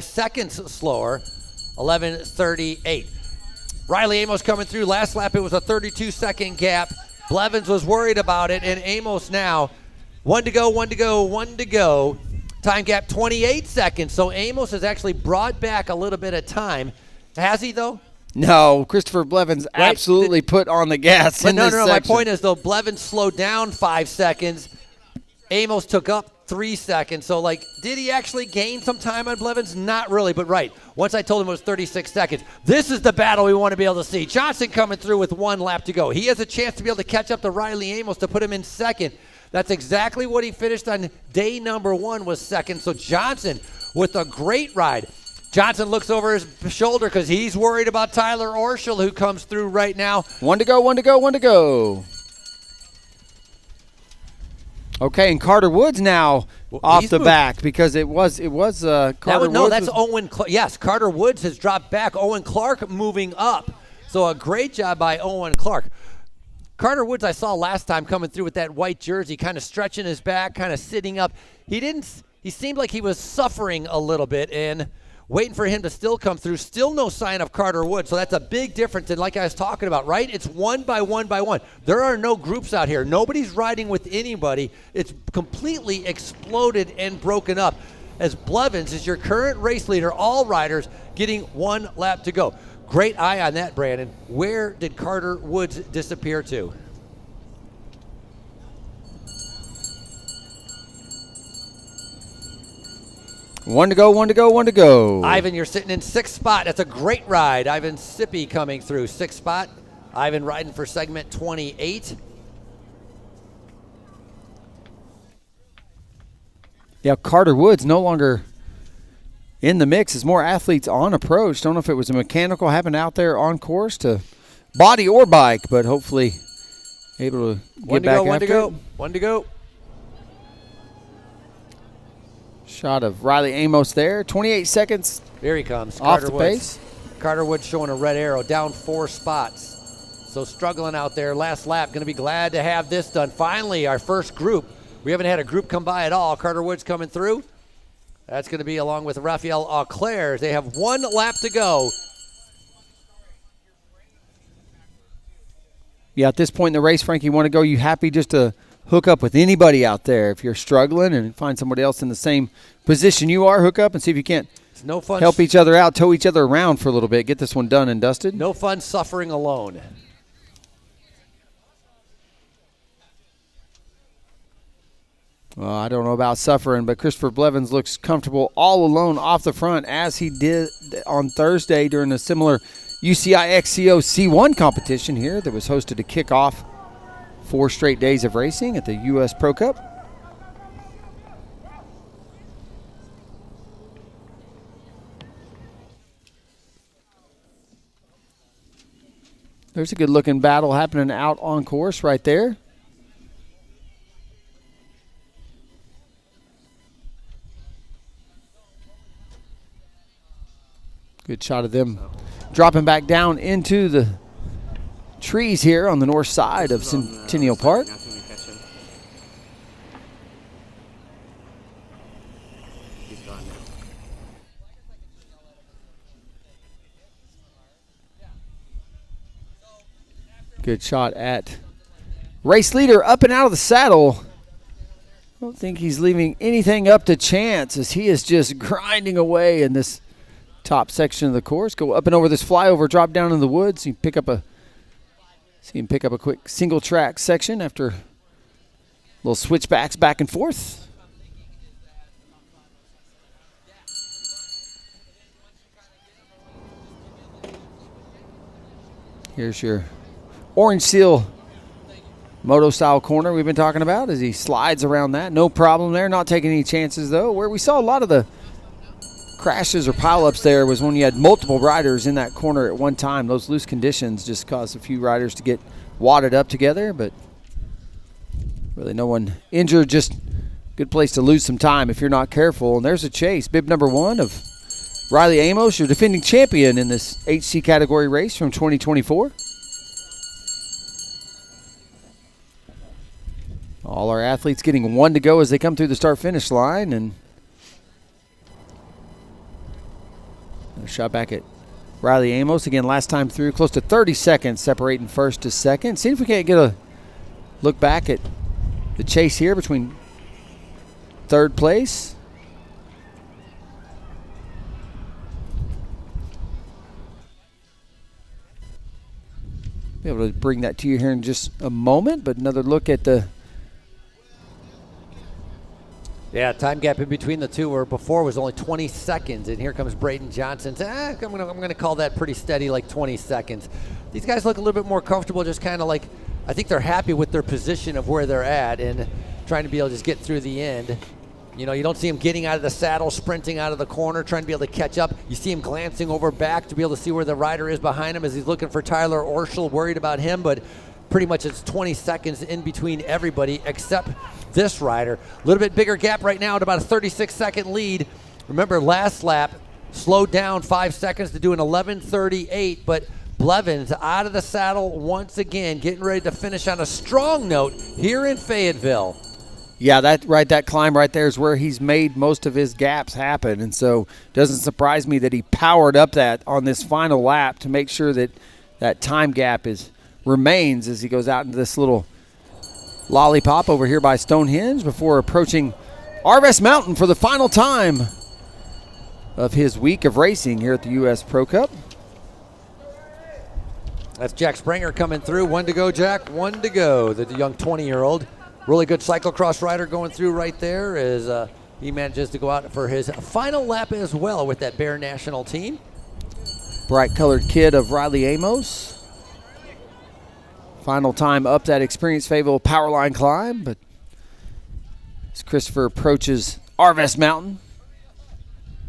seconds slower. 11:38. Riley Amos coming through. Last lap, it was a 32-second gap. Blevins was worried about it, and Amos now 1 to go. Time gap 28 seconds. So Amos has actually brought back a little bit of time. Has he, though? No, Christopher Blevins absolutely put on the gas in this section. My point is, though, Blevins slowed down 5 seconds. Amos took up 3 seconds. So, did he actually gain some time on Blevins? Not really, but once I told him it was 36 seconds. This is the battle we want to be able to see. Johnson coming through with 1 lap to go. He has a chance to be able to catch up to Riley Amos to put him in second. That's exactly what he finished on day number 1 was second. So Johnson with a great ride. Johnson looks over his shoulder because he's worried about Tyler Orschel, who comes through right now. 1 to go. Okay, and Carter Woods now off the back because it was Carter Woods. That's Owen Clark. Yes, Carter Woods has dropped back. Owen Clark moving up. So a great job by Owen Clark. Carter Woods I saw last time coming through with that white jersey, kind of stretching his back, kind of sitting up. He seemed like he was suffering a little bit and waiting for him to still come through. Still no sign of Carter Woods, so that's a big difference. And like I was talking about, right? It's 1 by 1 by 1. There are no groups out here. Nobody's riding with anybody. It's completely exploded and broken up. as Blevins is your current race leader, all riders getting 1 lap to go. Great eye on that, Brandon. Where did Carter Woods disappear to? One to go, one to go, one to go. Ivan, you're sitting in 6th spot. That's a great ride. Ivan Sippy coming through 6th spot. Ivan riding for segment 28. Yeah, Carter Woods no longer in the mix as more athletes on approach. Don't know if it was a mechanical happened out there on course to body or bike, but hopefully able to get back after it. One to go. Shot of Riley Amos there. 28 seconds Here he comes. off Carter the Woods. pace. Carter Woods showing a red arrow, down 4 spots. So struggling out there. Last lap. Going to be glad to have this done. Finally, our first group. We haven't had a group come by at all. Carter Woods coming through. That's going to be along with Raphael Auclair. They have 1 lap to go. Yeah, at this point in the race, Frankie, you want to go, you happy just to hook up with anybody out there. If you're struggling and find somebody else in the same position you are, hook up and see if you can't It's no fun. help each other out, tow each other around for a little bit, get this one done and dusted. No fun suffering alone. Well, I don't know about suffering, but Christopher Blevins looks comfortable all alone off the front as he did on Thursday during a similar UCI XCO C1 competition here that was hosted to kick off 4 straight days of racing at the U.S. Pro Cup. There's a good-looking battle happening out on course right there. Good shot of them dropping back down into the trees here on the north side of Centennial Park. Good shot at race leader up and out of the saddle. I don't think he's leaving anything up to chance as he is just grinding away in this top section of the course. Go up and over this flyover, drop down in the woods. You pick up a quick single track section after little switchbacks back and forth. Here's your Orange Seal moto style corner we've been talking about as he slides around that. No problem there, not taking any chances though. Where we saw a lot of the crashes or pileups there was when you had multiple riders in that corner at one time. Those loose conditions just caused a few riders to get wadded up together, but really no one injured. Just good place to lose some time if you're not careful. And there's a chase. Bib number 1 of Riley Amos, your defending champion in this HC category race from 2024. All our athletes getting 1 to go as they come through the start-finish line. And a shot back at Riley Amos. Again, last time through, close to 30 seconds separating first to second. See if we can't get a look back at the chase here between third place. Be able to bring that to you here in just a moment, but another look at the time gap in between the two, where before was only 20 seconds, and here comes Braden Johnson. I'm gonna call that pretty steady, like 20 seconds. These guys look a little bit more comfortable, just kind of like, I think they're happy with their position of where they're at and trying to be able to just get through the end. You know, you don't see him getting out of the saddle, sprinting out of the corner, trying to be able to catch up. You see him glancing over back to be able to see where the rider is behind him as he's looking for Tyler Orschel, worried about him, but pretty much it's 20 seconds in between everybody except this rider. A little bit bigger gap right now at about a 36-second lead. Remember, last lap slowed down 5 seconds to do an 11:38, but Blevins out of the saddle once again, getting ready to finish on a strong note here in Fayetteville. Yeah, that climb right there is where he's made most of his gaps happen, and so it doesn't surprise me that he powered up that on this final lap to make sure that that time gap remains as he goes out into this little lollipop over here by Stonehenge before approaching Arvest Mountain for the final time of his week of racing here at the U.S. Pro Cup. That's Jack Springer coming through. 1 to go, Jack. 1 to go. The young 20-year-old. Really good cyclocross rider going through right there as he manages to go out for his final lap as well with that Bear National team. Bright colored kid of Riley Amos. Final time up that Experience Fayetteville power line climb, but as Christopher approaches Arvest Mountain.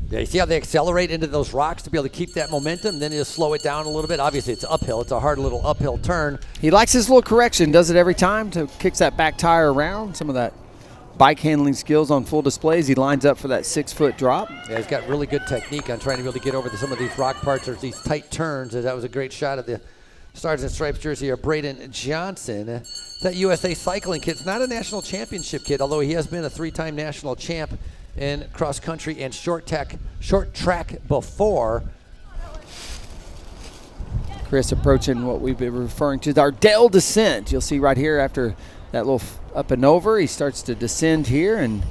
Yeah, you see how they accelerate into those rocks to be able to keep that momentum, then he'll slow it down a little bit. Obviously, it's uphill. It's a hard little uphill turn. He likes his little correction, does it every time to kicks that back tire around. Some of that bike handling skills on full display as he lines up for that 6-foot drop. Yeah, he's got really good technique on trying to be able to get over some of these rock parts or these tight turns. That was a great shot of the Stars and Stripes jersey of Braden Johnson. That USA cycling kid's not a national championship kid, although he has been a 3-time national champ in cross country and short track before. Chris approaching what we've been referring to, our Dell descent. You'll see right here after that little up and over, he starts to descend here and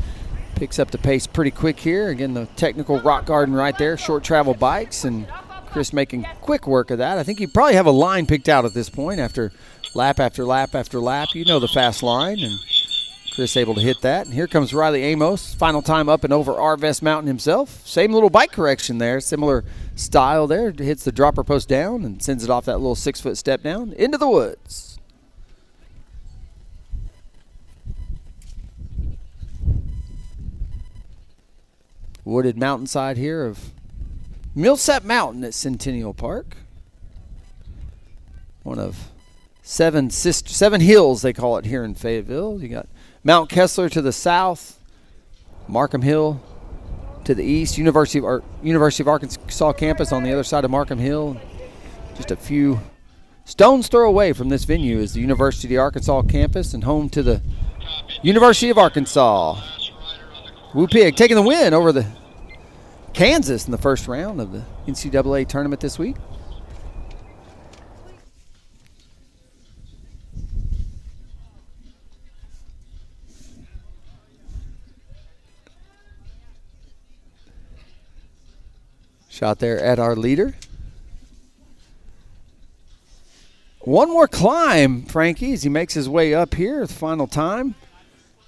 picks up the pace pretty quick here. Again, the technical rock garden right there, short travel bikes, and Chris making quick work of that. I think you probably have a line picked out at this point after lap after lap after lap. You know the fast line, and Chris able to hit that. And here comes Riley Amos, final time up and over Arvest Mountain himself. Same little bike correction there, similar style there. Hits the dropper post down and sends it off that little 6-foot step down into the woods. Wooded mountainside here of Millsap Mountain at Centennial Park. One of seven hills, they call it here in Fayetteville. You got Mount Kessler to the south, Markham Hill to the east, University of Arkansas campus on the other side of Markham Hill. Just a few stones throw away from this venue is the University of Arkansas campus and home to the University of Arkansas. Woo Pig taking the win over the Kansas in the first round of the NCAA tournament this week. Shot there at our leader. One more climb, Frankie, as he makes his way up here the final time.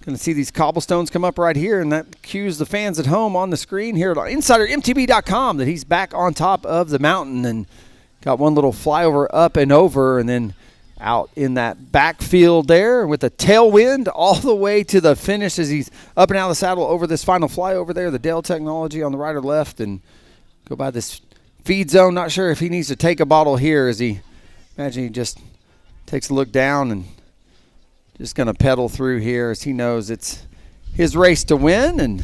Going to see these cobblestones come up right here, and that cues the fans at home on the screen here at InsiderMTB.com that he's back on top of the mountain and got one little flyover up and over and then out in that backfield there with a tailwind all the way to the finish as he's up and out of the saddle over this final flyover there, the Dell technology on the right or left, and go by this feed zone. Not sure if he needs to take a bottle here as he, imagine he just takes a look down and just going to pedal through here as he knows it's his race to win. And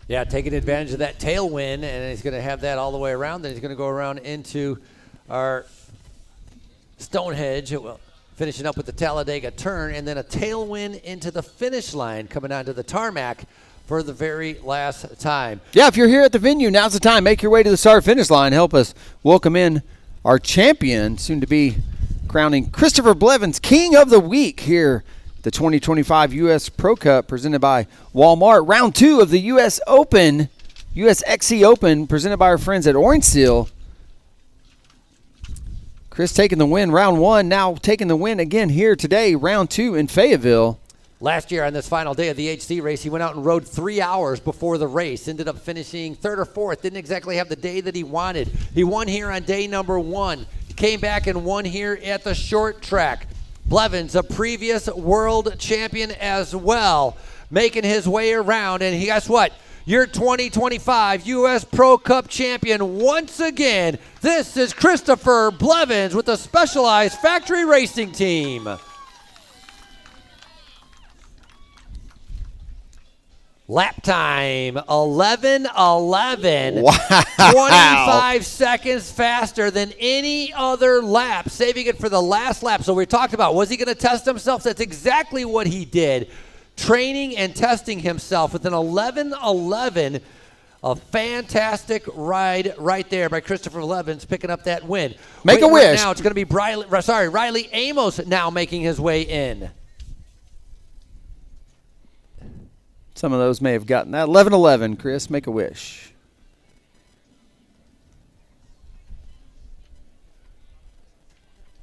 yeah, taking advantage of that tailwind, and he's going to have that all the way around. Then he's going to go around into our Stonehenge, finishing up with the Talladega turn, and then a tailwind into the finish line coming onto the tarmac for the very last time. Yeah, if you're here at the venue, now's the time. Make your way to the start-finish line. Help us welcome in our champion, soon to be crowning Christopher Blevins King of the Week here at the 2025 U.S. Pro Cup presented by Walmart. Round 2 of the U.S. Open, U.S. XC Open, presented by our friends at Orange Seal. Chris taking the win round 1, now taking the win again here today, round 2 in Fayetteville. Last year on this final day of the HC race, he went out and rode 3 hours before the race. Ended up finishing 3rd or 4th. Didn't exactly have the day that he wanted. He won here on day number 1. Came back and won here at the short track. Blevins, a previous world champion as well, making his way around. And guess what? Your 2025 U.S. Pro Cup champion once again. This is Christopher Blevins with the Specialized Factory Racing Team. Lap time, 11:11. Wow. 25 seconds faster than any other lap, saving it for the last lap. So we talked about, was he going to test himself? That's exactly what he did. Training and testing himself with an 11:11. A fantastic ride right there by Christopher Blevins picking up that win. Make a wish. Now it's going to be Riley Amos now making his way in. Some of those may have gotten that. 11-11, Chris, make a wish.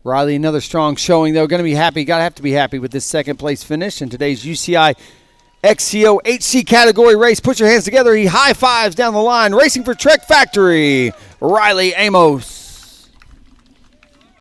Riley, another strong showing, though. Going to be happy. Got to have to be happy with this second place finish in today's UCI XCO HC category race. Put your hands together. He high fives down the line. Racing for Trek Factory, Riley Amos.